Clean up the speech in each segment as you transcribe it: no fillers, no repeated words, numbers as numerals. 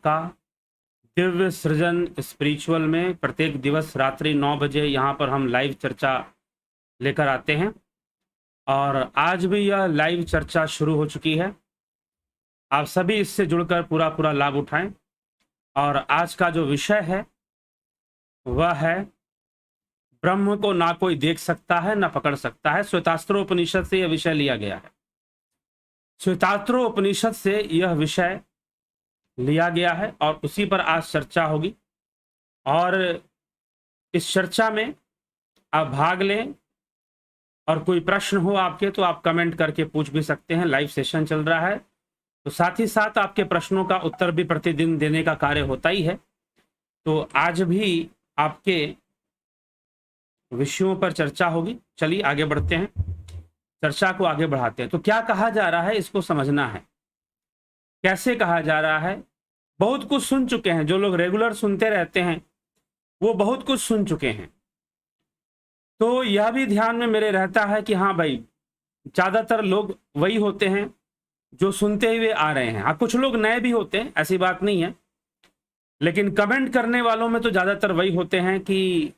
आपका दिव्य सृजन स्पिरिचुअल में प्रत्येक दिवस रात्रि 9 बजे यहाँ पर हम लाइव चर्चा लेकर आते हैं और आज भी यह लाइव चर्चा शुरू हो चुकी है। आप सभी इससे जुड़कर पूरा लाभ उठाएं। और आज का जो विषय है वह है ब्रह्म को ना कोई देख सकता है ना पकड़ सकता है। श्वेतास्त्रोपनिषद से यह विषय लिया गया है। श्वेतास्त्रोपनिषद से यह विषय लिया गया है और उसी पर आज चर्चा होगी। और इस चर्चा में आप भाग लें और कोई प्रश्न हो आपके तो आप कमेंट करके पूछ भी सकते हैं। लाइव सेशन चल रहा है तो साथ ही साथ आपके प्रश्नों का उत्तर भी प्रतिदिन देने का कार्य होता ही है। तो आज भी आपके विषयों पर चर्चा होगी। चलिए आगे बढ़ते हैं, चर्चा को आगे बढ़ाते हैं। तो क्या कहा जा रहा है इसको समझना है। कैसे कहा जा रहा है? बहुत कुछ सुन चुके हैं, जो लोग रेगुलर सुनते रहते हैं वो बहुत कुछ सुन चुके हैं। तो यह भी ध्यान में मेरे रहता है कि हाँ भाई, ज्यादातर लोग वही होते हैं जो सुनते हुए आ रहे हैं। हाँ, कुछ लोग नए भी होते हैं, ऐसी बात नहीं है, लेकिन कमेंट करने वालों में तो ज्यादातर वही होते हैं कि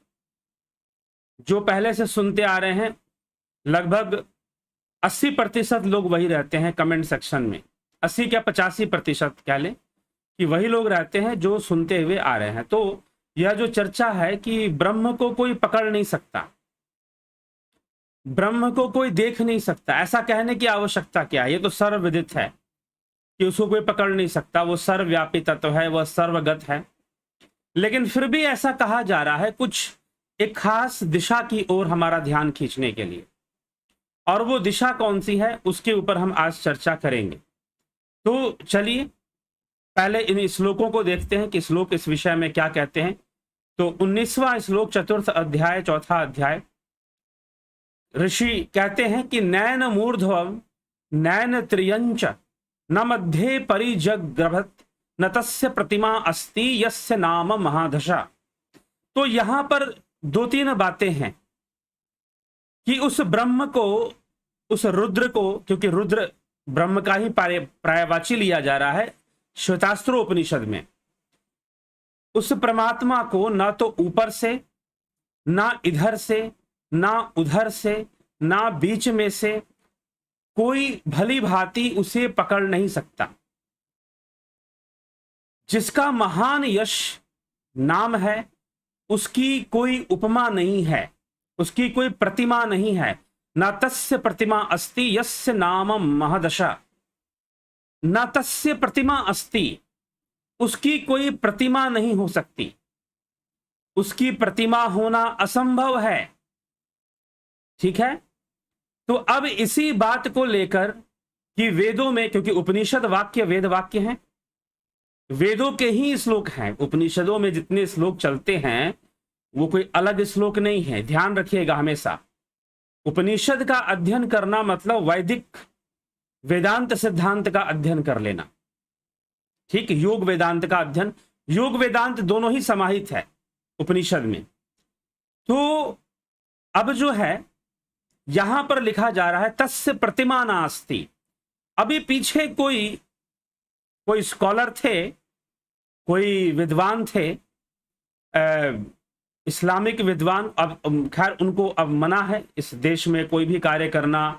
जो पहले से सुनते आ रहे हैं। लगभग 80% लोग वही रहते हैं कमेंट सेक्शन में। 80 क्या 85% कह लें कि वही लोग रहते हैं जो सुनते हुए आ रहे हैं। तो यह जो चर्चा है कि ब्रह्म को कोई पकड़ नहीं सकता, ब्रह्म को कोई देख नहीं सकता, ऐसा कहने की आवश्यकता क्या है? ये तो सर्वविदित है कि उसको कोई पकड़ नहीं सकता। वो सर्वव्यापी तत्व है, वह सर्वगत है। लेकिन फिर भी ऐसा कहा जा रहा है कुछ एक खास दिशा की ओर हमारा ध्यान खींचने के लिए। और वो दिशा कौन सी है उसके ऊपर हम आज चर्चा करेंगे। तो चलिए पहले इन श्लोकों को देखते हैं कि श्लोक इस विषय में क्या कहते हैं। तो 19वां श्लोक, चतुर्थ अध्याय, चौथा अध्याय। ऋषि कहते हैं कि नैन मूर्ध्वम नैन त्रियंच न मध्ये परिजग्रभत न तस्य प्रतिमा अस्ति यस्य नाम महादशा। तो यहां पर 2-3 बातें हैं कि उस ब्रह्म को, उस रुद्र को, क्योंकि रुद्र ब्रह्म का ही पर्यायवाची लिया जा रहा है श्वेतास्त्रोपनिषद में, उस परमात्मा को ना तो ऊपर से, ना इधर से, ना उधर से, ना बीच में से कोई भली भांति उसे पकड़ नहीं सकता। जिसका महान यश नाम है उसकी कोई उपमा नहीं है, उसकी कोई प्रतिमा नहीं है। न तस्य प्रतिमा अस्ति यस्य नाम महदशा। न तस्य प्रतिमा अस्ति, उसकी कोई प्रतिमा नहीं हो सकती, उसकी प्रतिमा होना असंभव है। ठीक है। तो अब इसी बात को लेकर कि वेदों में, क्योंकि उपनिषद वाक्य वेद वाक्य हैं, वेदों के ही श्लोक हैं। उपनिषदों में जितने श्लोक चलते हैं वो कोई अलग श्लोक नहीं है। ध्यान रखिएगा हमेशा, उपनिषद का अध्ययन करना मतलब वैदिक वेदांत सिद्धांत का अध्ययन कर लेना। ठीक, योग वेदांत का अध्ययन, योग वेदांत दोनों ही समाहित है उपनिषद में। तो अब जो है यहां पर लिखा जा रहा है तस्य प्रतिमा नास्ति। अभी पीछे कोई स्कॉलर थे, कोई विद्वान थे, इस्लामिक विद्वान। अब खैर उनको अब मना है इस देश में कोई भी कार्य करना,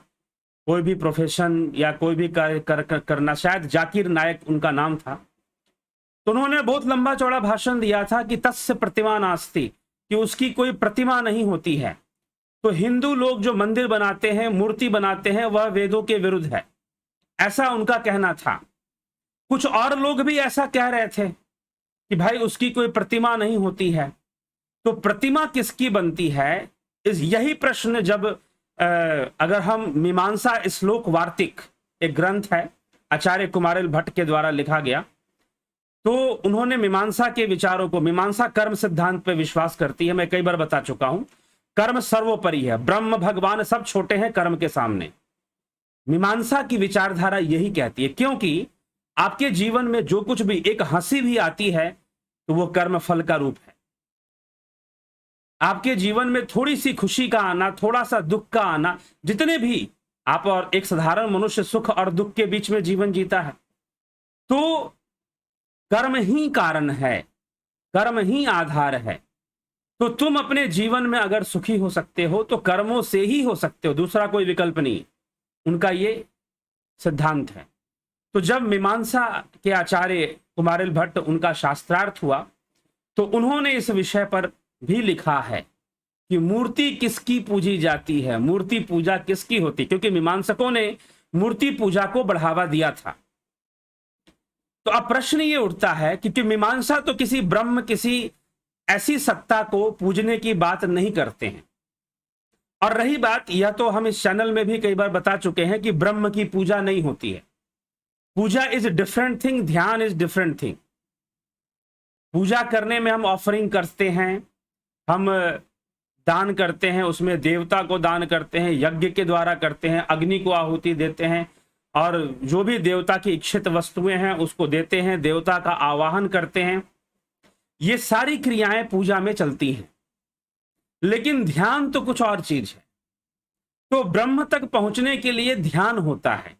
कोई भी प्रोफेशन या कोई भी कार्य करना। शायद जाकिर नायक उनका नाम था। तो उन्होंने बहुत लंबा चौड़ा भाषण दिया था कि तस्य प्रतिमा नास्ति, कि उसकी कोई प्रतिमा नहीं होती है। तो हिंदू लोग जो मंदिर बनाते हैं, मूर्ति बनाते हैं, वह वेदों के विरुद्ध है, ऐसा उनका कहना था। कुछ और लोग भी ऐसा कह रहे थे कि भाई उसकी कोई प्रतिमा नहीं होती है। तो प्रतिमा किसकी बनती है, यही प्रश्न जब अगर हम मीमांसा श्लोक वार्तिक, एक ग्रंथ है आचार्य कुमारिल भट्ट के द्वारा लिखा गया, तो उन्होंने मीमांसा के विचारों को, मीमांसा कर्म सिद्धांत पे विश्वास करती है। मैं कई बार बता चुका हूं, कर्म सर्वोपरि है, ब्रह्म भगवान सब छोटे हैं कर्म के सामने। मीमांसा की विचारधारा यही कहती है, क्योंकि आपके जीवन में जो कुछ भी, एक हंसी भी आती है तो वो कर्म फल का रूप है। आपके जीवन में थोड़ी सी खुशी का आना, थोड़ा सा दुख का आना, जितने भी आप, और एक साधारण मनुष्य सुख और दुख के बीच में जीवन जीता है। तो कर्म ही कारण है, कर्म ही आधार है। तो तुम अपने जीवन में अगर सुखी हो सकते हो तो कर्मों से ही हो सकते हो, दूसरा कोई विकल्प नहीं। उनका ये सिद्धांत है। तो जब मीमांसा के आचार्य कुमारिल भट्ट उनका शास्त्रार्थ हुआ तो उन्होंने इस विषय पर भी लिखा है कि मूर्ति किसकी पूजी जाती है, मूर्ति पूजा किसकी होती, क्योंकि मीमांसकों ने मूर्ति पूजा को बढ़ावा दिया था। तो अब प्रश्न ये उठता है कि मीमांसा तो किसी ब्रह्म, किसी ऐसी सत्ता को पूजने की बात नहीं करते हैं। और रही बात, यह तो हम इस चैनल में भी कई बार बता चुके हैं कि ब्रह्म की पूजा नहीं होती है। पूजा इज डिफरेंट थिंग, ध्यान इज डिफरेंट थिंग। पूजा करने में हम ऑफरिंग करते हैं, हम दान करते हैं, उसमें देवता को दान करते हैं, यज्ञ के द्वारा करते हैं, अग्नि को आहुति देते हैं, और जो भी देवता की इच्छित वस्तुएं हैं उसको देते हैं, देवता का आवाहन करते हैं। ये सारी क्रियाएं पूजा में चलती हैं। लेकिन ध्यान तो कुछ और चीज है। तो ब्रह्म तक पहुंचने के लिए ध्यान होता है,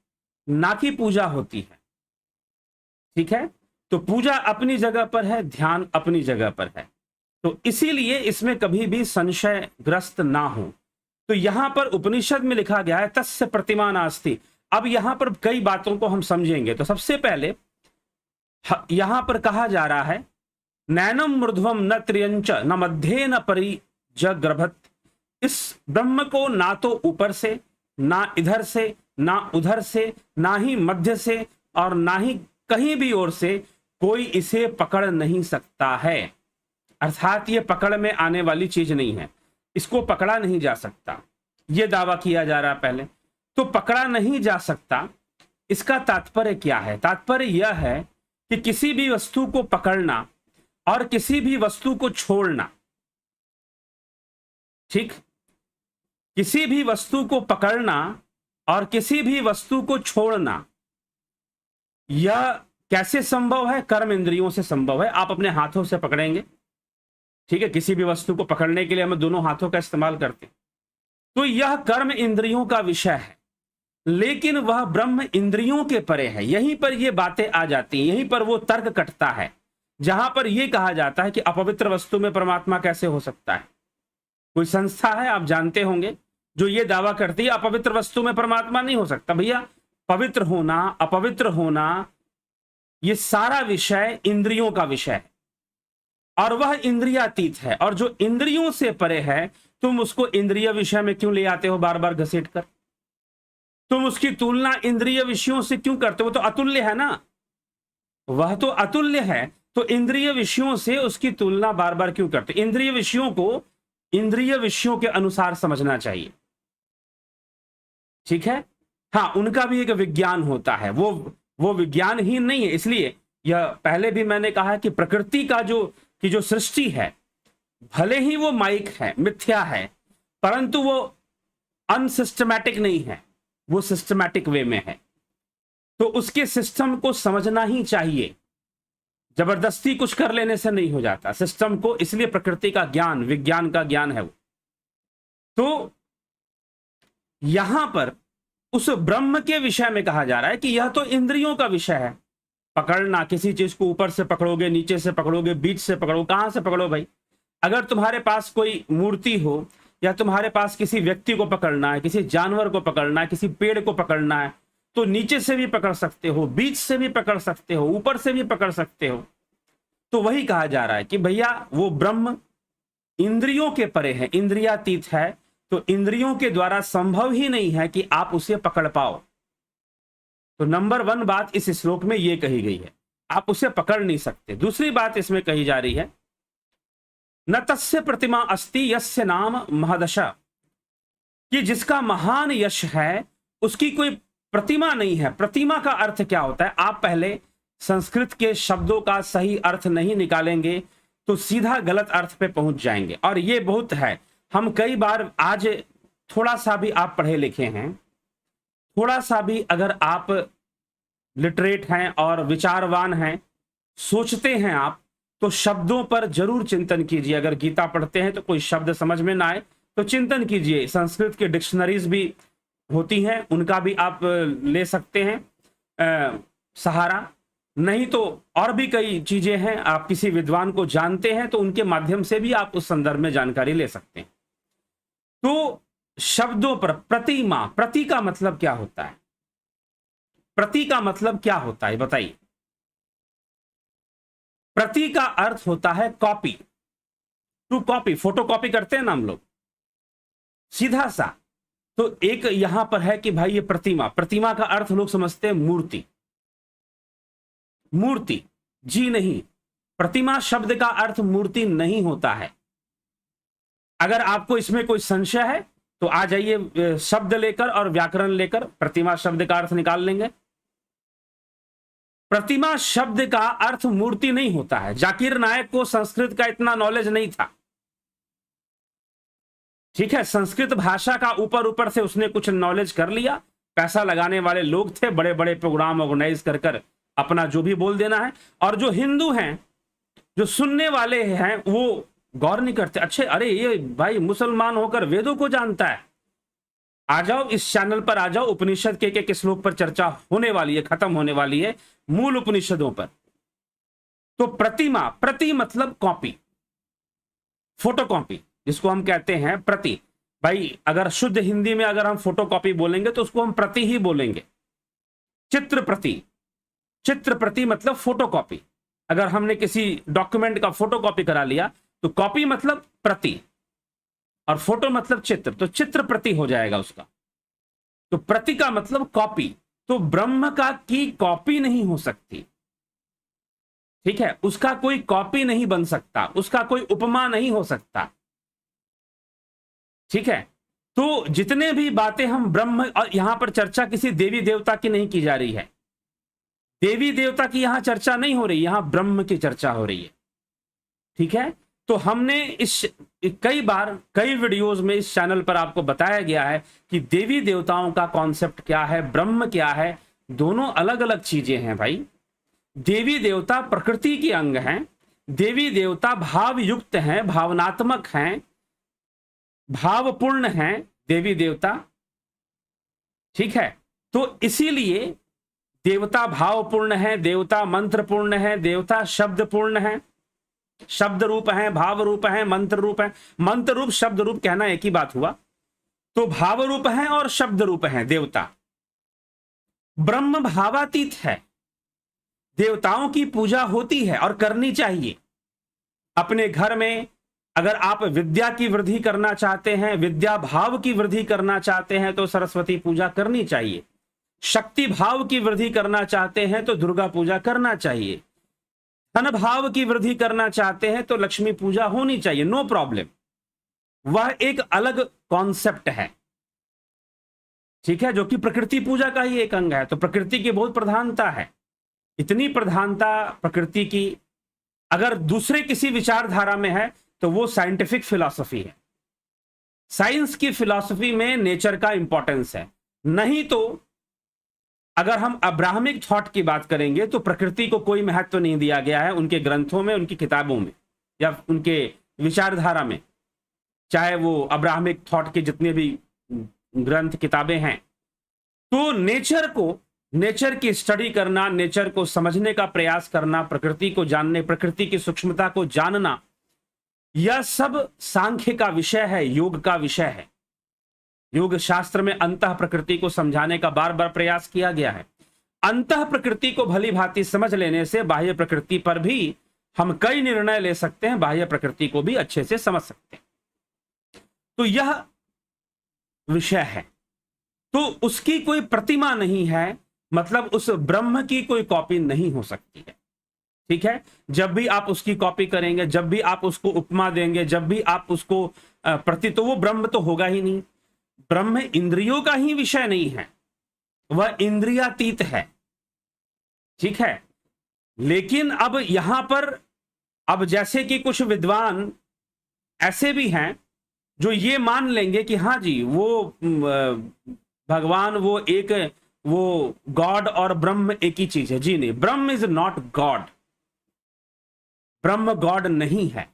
ना कि पूजा होती है। ठीक है, तो पूजा अपनी जगह पर है, ध्यान अपनी जगह पर है। तो इसीलिए इसमें कभी भी संशयग्रस्त ना हो। तो यहां पर उपनिषद में लिखा गया है तस्य प्रतिमा नास्ति। अब यहां पर कई बातों को हम समझेंगे। तो सबसे पहले यहां पर कहा जा रहा है नैनम मृध्वम न त्रियंच न मध्य न परिजग्रभत। इस ब्रह्म को ना तो ऊपर से, ना इधर से, ना उधर से, ना ही मध्य से, और ना ही कहीं भी ओर से कोई इसे पकड़ नहीं सकता है। अर्थात ये पकड़ में आने वाली चीज नहीं है, इसको पकड़ा नहीं जा सकता, ये दावा किया जा रहा है पहले। तो पकड़ा नहीं जा सकता, इसका तात्पर्य क्या है? तात्पर्य यह है कि किसी भी वस्तु को पकड़ना और किसी भी वस्तु को छोड़ना, ठीक, किसी भी वस्तु को पकड़ना और किसी भी वस्तु को छोड़ना, यह कैसे संभव है? कर्म इंद्रियों से संभव है। आप अपने हाथों से पकड़ेंगे, ठीक है, किसी भी वस्तु को पकड़ने के लिए हम दोनों हाथों का इस्तेमाल करते हैं, तो यह कर्म इंद्रियों का विषय है। लेकिन वह ब्रह्म इंद्रियों के परे है। यहीं पर ये बातें आ जाती हैं, यहीं पर वो तर्क कटता है जहां पर यह कहा जाता है कि अपवित्र वस्तु में परमात्मा कैसे हो सकता है। कोई संस्था है, आप जानते होंगे, जो ये दावा करती है अपवित्र वस्तु में परमात्मा नहीं हो सकता। भैया, पवित्र होना, अपवित्र होना, ये सारा विषय इंद्रियों का विषय है, और वह इंद्रियातीत है। और जो इंद्रियों से परे है, तुम उसको इंद्रिय विषय में क्यों ले आते हो बार बार घसीट कर? तुम उसकी तुलना इंद्रिय विषयों से क्यों करते हो? तो अतुल्य है ना, वह तो अतुल्य है, तो इंद्रिय विषयों से उसकी तुलना बार बार क्यों करते? इंद्रिय विषयों को इंद्रिय विषयों के अनुसार समझना चाहिए, ठीक है। हाँ, उनका भी एक विज्ञान होता है, वो विज्ञान ही नहीं है। इसलिए यह पहले भी मैंने कहा कि प्रकृति का जो सृष्टि है, भले ही वो माइक है, मिथ्या है, परंतु वो अनसिस्टमैटिक नहीं है, वो सिस्टमैटिक वे में है। तो उसके सिस्टम को समझना ही चाहिए, जबरदस्ती कुछ कर लेने से नहीं हो जाता सिस्टम को। इसलिए प्रकृति का ज्ञान, विज्ञान का ज्ञान है वो। तो यहां पर उस ब्रह्म के विषय में कहा जा रहा है कि यह तो इंद्रियों का विषय है। पकड़ना, किसी चीज को ऊपर से पकड़ोगे, नीचे से पकड़ोगे, बीच से पकड़ो, कहां से पकड़ो भाई? अगर तुम्हारे पास कोई मूर्ति हो, या तुम्हारे पास किसी व्यक्ति को पकड़ना है, किसी जानवर को पकड़ना है, किसी पेड़ को पकड़ना है, तो नीचे से भी पकड़ सकते हो, बीच से भी पकड़ सकते हो, ऊपर से भी पकड़ सकते हो। तो वही कहा जा रहा है कि भैया वो ब्रह्म इंद्रियों के परे है, इंद्रियातीत है, तो इंद्रियों के द्वारा संभव ही नहीं है कि आप उसे पकड़ पाओ। तो नंबर 1 बात इस श्लोक में यह कही गई है, आप उसे पकड़ नहीं सकते। दूसरी बात इसमें कही जा रही है न तस्य प्रतिमा अस्ति यस्य नाम महदशा, कि जिसका महान यश है उसकी कोई प्रतिमा नहीं है। प्रतिमा का अर्थ क्या होता है? आप पहले संस्कृत के शब्दों का सही अर्थ नहीं निकालेंगे तो सीधा गलत अर्थ पे पहुंच जाएंगे, और ये बहुत है। हम कई बार, आज थोड़ा सा भी आप पढ़े लिखे हैं, थोड़ा सा भी अगर आप लिटरेट हैं और विचारवान हैं, सोचते हैं आप, तो शब्दों पर जरूर चिंतन कीजिए। अगर गीता पढ़ते हैं तो कोई शब्द समझ में ना आए तो चिंतन कीजिए। संस्कृत की डिक्शनरीज भी होती हैं, उनका भी आप ले सकते हैं सहारा। नहीं तो और भी कई चीजें हैं, आप किसी विद्वान को जानते हैं तो उनके माध्यम से भी आप उस संदर्भ में जानकारी ले सकते हैं। तो शब्दों पर प्रतिमा, प्रति का मतलब क्या होता है? प्रति का मतलब क्या होता है बताइए? प्रति का अर्थ होता है copy, to copy, photocopy करते हैं ना हम लोग, सीधा सा। तो एक यहां पर है कि भाई ये प्रतिमा, प्रतिमा का अर्थ लोग समझते हैं मूर्ति, मूर्ति जी नहीं, प्रतिमा शब्द का अर्थ मूर्ति नहीं होता है। अगर आपको इसमें कोई संशय है तो आ जाइए शब्द लेकर और व्याकरण लेकर, प्रतिमा शब्द का अर्थ निकाल लेंगे। प्रतिमा शब्द का अर्थ मूर्ति नहीं होता है। जाकिर नायक को संस्कृत का इतना नॉलेज नहीं था, ठीक है, संस्कृत भाषा का ऊपर ऊपर से उसने कुछ नॉलेज कर लिया, पैसा लगाने वाले लोग थे, बड़े बड़े प्रोग्राम ऑर्गेनाइज कर कर अपना जो भी बोल देना है। और जो हिंदू हैं, जो सुनने वाले हैं, वो गौर नहीं करते, अच्छे अरे ये भाई मुसलमान होकर वेदों को जानता है। आ जाओ इस चैनल पर, आ जाओ, उपनिषद के श्लोक पर चर्चा होने वाली है, खत्म होने वाली है, मूल उपनिषदों पर। तो प्रतिमा, प्रति मतलब कॉपी, फोटो कॉपी जिसको हम कहते हैं प्रति। भाई अगर शुद्ध हिंदी में अगर हम फोटो कॉपी बोलेंगे तो उसको हम प्रति ही बोलेंगे। चित्र प्रति, चित्र प्रति मतलब फोटो कॉपी। अगर हमने किसी डॉक्यूमेंट का फोटो कॉपी करा लिया तो कॉपी मतलब प्रति और फोटो मतलब चित्र, तो चित्र प्रति हो जाएगा उसका। तो प्रति का मतलब कॉपी। तो ब्रह्म का की कॉपी नहीं हो सकती, ठीक है, उसका कोई कॉपी नहीं बन सकता, उसका कोई उपमा नहीं हो सकता, ठीक है। तो जितने भी बातें हम ब्रह्म, और यहां पर चर्चा किसी देवी देवता की नहीं की जा रही है, देवी देवता की यहां चर्चा नहीं हो रही, यहां ब्रह्म की चर्चा हो रही है, ठीक है। तो हमने इस कई बार कई वीडियोस में इस चैनल पर आपको बताया गया है कि देवी देवताओं का कॉन्सेप्ट क्या है, ब्रह्म क्या है, दोनों अलग अलग चीजें हैं भाई। देवी देवता प्रकृति के अंग हैं, देवी देवता भाव युक्त हैं, भावनात्मक हैं, भावपूर्ण हैं देवी देवता, ठीक है। तो इसीलिए देवता भावपूर्ण है, देवता मंत्रपूर्ण है, देवता शब्दपूर्ण है, शब्द रूप है, भाव रूप है, मंत्र रूप है। मंत्र रूप शब्द रूप कहना एक ही बात हुआ। तो भाव रूप है और शब्द रूप है देवता। ब्रह्म भावातीत है, देवताओं की पूजा होती है और करनी चाहिए। अपने घर में अगर आप विद्या की वृद्धि करना चाहते हैं, विद्या भाव की वृद्धि करना चाहते हैं तो सरस्वती पूजा करनी चाहिए। शक्ति भाव की वृद्धि करना चाहते हैं तो दुर्गा पूजा करना चाहिए। धन भाव की वृद्धि करना चाहते हैं तो लक्ष्मी पूजा होनी चाहिए, नो प्रॉब्लम। वह एक अलग कॉन्सेप्ट है, ठीक है, जो कि प्रकृति पूजा का ही एक अंग है। तो प्रकृति की बहुत प्रधानता है, इतनी प्रधानता प्रकृति की अगर दूसरे किसी विचारधारा में है तो वो साइंटिफिक फिलॉसफी है। साइंस की फिलॉसफी में नेचर का इंपॉर्टेंस है। नहीं तो अगर हम अब्राहमिक थॉट की बात करेंगे तो प्रकृति को कोई महत्व नहीं दिया गया है उनके ग्रंथों में, उनकी किताबों में या उनके विचारधारा में, चाहे वो अब्राहमिक थॉट के जितने भी ग्रंथ किताबें हैं। तो नेचर को, नेचर की स्टडी करना, नेचर को समझने का प्रयास करना, प्रकृति को जानने, प्रकृति की सूक्ष्मता को जानना, यह सब सांख्य का विषय है, योग का विषय है। योग शास्त्र में अंतः प्रकृति को समझाने का बार बार प्रयास किया गया है। अंतः प्रकृति को भली भांति समझ लेने से बाह्य प्रकृति पर भी हम कई निर्णय ले सकते हैं, बाह्य प्रकृति को भी अच्छे से समझ सकते हैं। तो यह विषय है। तो उसकी कोई प्रतिमा नहीं है, मतलब उस ब्रह्म की कोई कॉपी नहीं हो सकती है, ठीक है। जब भी आप उसकी कॉपी करेंगे, जब भी आप उसको उपमा देंगे, जब भी आप उसको प्रति, तो वो ब्रह्म तो होगा ही नहीं। ब्रह्म इंद्रियों का ही विषय नहीं है, वह इंद्रियातीत है, ठीक है। लेकिन अब यहां पर, अब जैसे कि कुछ विद्वान ऐसे भी हैं जो ये मान लेंगे कि हाँ जी वो भगवान वो एक, वो गॉड और ब्रह्म एक ही चीज है। जी नहीं, ब्रह्म is not God, Brahma God नहीं है,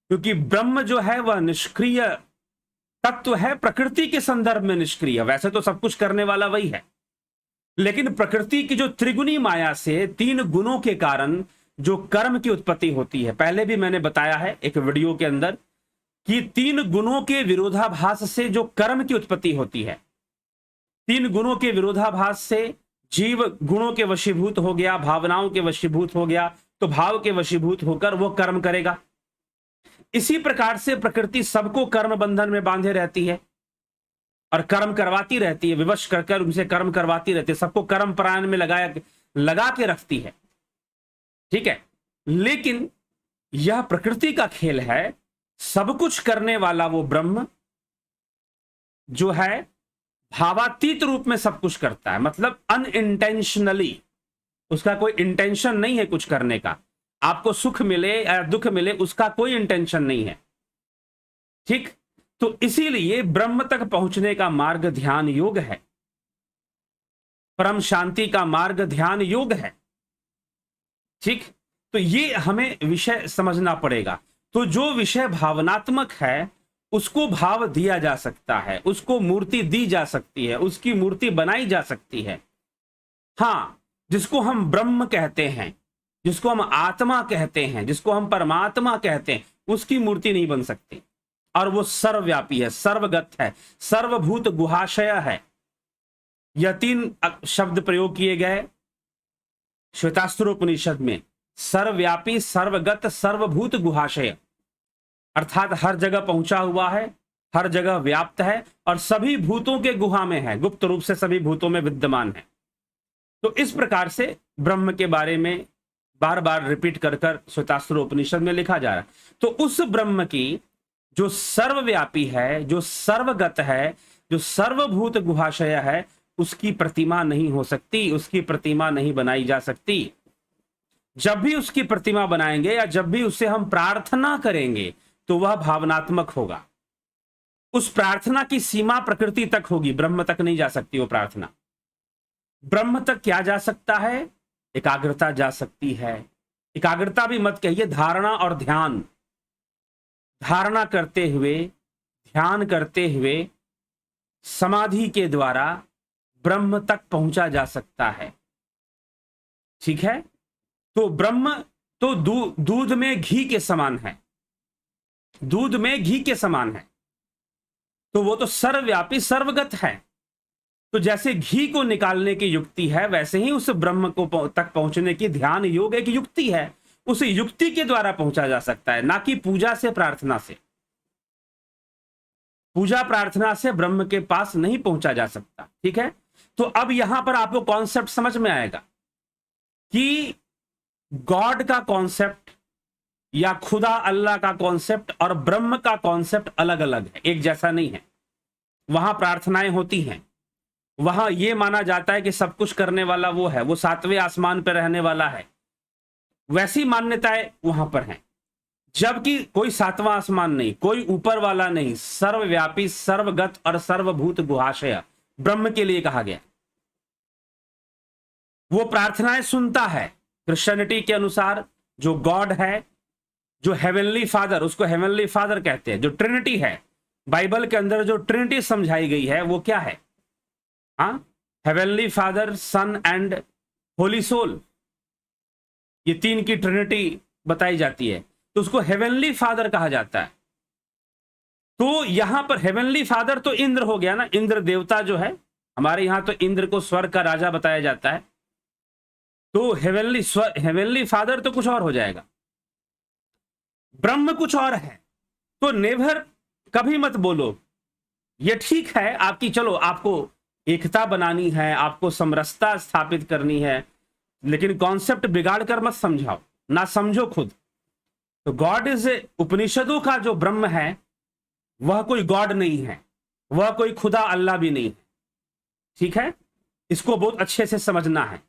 क्योंकि ब्रह्म जो है वह निष्क्रिय तत्व है, प्रकृति के संदर्भ में निष्क्रिय। वैसे तो सब कुछ करने वाला वही है, लेकिन प्रकृति की जो त्रिगुणी माया से 3 गुणों के कारण जो कर्म की उत्पत्ति होती है, पहले भी मैंने बताया है एक वीडियो के अंदर कि 3 गुणों के विरोधाभास से जो कर्म की उत्पत्ति होती है, 3 गुणों के विरोधाभास से जीव गुणों के वशीभूत हो गया, भावनाओं के वशीभूत हो गया, तो भाव के वशीभूत होकर वो कर्म करेगा। इसी प्रकार से प्रकृति सबको कर्म बंधन में बांधे रहती है और कर्म करवाती रहती है, विवश कर उनसे कर्म करवाती रहती है, सबको कर्म परायण में लगा के रखती है। ठीक है, लेकिन यह प्रकृति का खेल है। सब कुछ करने वाला वो ब्रह्म जो है भावातीत रूप में सब कुछ करता है, मतलब अनइंटेंशनली, उसका कोई इंटेंशन नहीं है कुछ करने का। आपको सुख मिले या दुख मिले उसका कोई इंटेंशन नहीं है। ठीक, तो इसीलिए ब्रह्म तक पहुंचने का मार्ग ध्यान योग है, परम शांति का मार्ग ध्यान योग है। ठीक, तो ये हमें विषय समझना पड़ेगा। तो जो विषय भावनात्मक है उसको भाव दिया जा सकता है, उसको मूर्ति दी जा सकती है, उसकी मूर्ति बनाई जा सकती है। हां, जिसको हम ब्रह्म कहते हैं, जिसको हम आत्मा कहते हैं, जिसको हम परमात्मा कहते हैं, उसकी मूर्ति नहीं बन सकती। और वो सर्वव्यापी है, सर्वगत है, सर्वभूत गुहाशय है। यह 3 शब्द प्रयोग किए गए श्वेतास्त्रोपनिषद में, सर्वव्यापी, सर्वगत, सर्वभूत गुहाशय, अर्थात हर जगह पहुंचा हुआ है, हर जगह व्याप्त है और सभी भूतों के गुहा में है, गुप्त रूप से सभी भूतों में विद्यमान है। तो इस प्रकार से ब्रह्म के बारे में बार बार रिपीट कर श्वेतास्त्रोपनिषद में लिखा जा रहा है। तो उस ब्रह्म की जो सर्वव्यापी है, जो सर्वगत है, जो सर्वभूत गुहाशय है, उसकी प्रतिमा नहीं हो सकती, उसकी प्रतिमा नहीं बनाई जा सकती। जब भी उसकी प्रतिमा बनाएंगे या जब भी उससे हम प्रार्थना करेंगे तो वह भावनात्मक होगा। उस प्रार्थना की सीमा प्रकृति तक होगी, ब्रह्म तक नहीं जा सकती वो प्रार्थना। ब्रह्म तक क्या जा सकता है? एकाग्रता जा सकती है। एकाग्रता भी मत कहिए, धारणा और ध्यान। धारणा करते हुए, ध्यान करते हुए, समाधि के द्वारा ब्रह्म तक पहुंचा जा सकता है। ठीक है, तो ब्रह्म तो दूध में घी के समान है, दूध में घी के समान है, तो वो तो सर्वव्यापी सर्वगत है। तो जैसे घी को निकालने की युक्ति है, वैसे ही उस ब्रह्म को तक पहुंचने की ध्यान योग एक युक्ति है। उस युक्ति के द्वारा पहुंचा जा सकता है, ना कि पूजा से, प्रार्थना से। पूजा प्रार्थना से ब्रह्म के पास नहीं पहुंचा जा सकता। ठीक है, तो अब यहां पर आपको कॉन्सेप्ट समझ में आएगा कि गॉड का कॉन्सेप्ट या खुदा अल्लाह का कॉन्सेप्ट और ब्रह्म का कॉन्सेप्ट अलग अलग है, एक जैसा नहीं है। वहां प्रार्थनाएं होती हैं, वहां यह माना जाता है कि सब कुछ करने वाला वो है, वो 7वें आसमान पर रहने वाला है, वैसी मान्यताएं वहां पर हैं। जबकि कोई 7वां आसमान नहीं, कोई ऊपर वाला नहीं, सर्वव्यापी, सर्वगत और सर्वभूत गुहाशय ब्रह्म के लिए कहा गया। वो प्रार्थनाएं सुनता है। क्रिश्चियनिटी के अनुसार जो गॉड है, जो हेवनली फादर, उसको हेवनली फादर कहते हैं, जो ट्रिनिटी है, बाइबल के अंदर जो ट्रिनिटी समझाई गई है वो क्या है? हाँ, heavenly father, son and holy soul, ये 3 की ट्रिनिटी बताई जाती है, तो उसको हेवनली फादर कहा जाता है। तो यहां पर हेवनली फादर तो इंद्र हो गया ना, इंद्र देवता जो है, हमारे यहां तो इंद्र को स्वर्ग का राजा बताया जाता है। तो हेवनली फादर तो कुछ और हो जाएगा, ब्रह्म कुछ और है। तो नेवर कभी मत बोलो ये ठीक है आपकी, चलो आपको एकता बनानी है, आपको समरसता स्थापित करनी है, लेकिन कॉन्सेप्ट बिगाड़ कर मत समझाओ, ना समझो खुद। तो गॉड इज, उपनिषदों का जो ब्रह्म है वह कोई गॉड नहीं है, वह कोई खुदा अल्लाह भी नहीं है। ठीक है, इसको बहुत अच्छे से समझना है।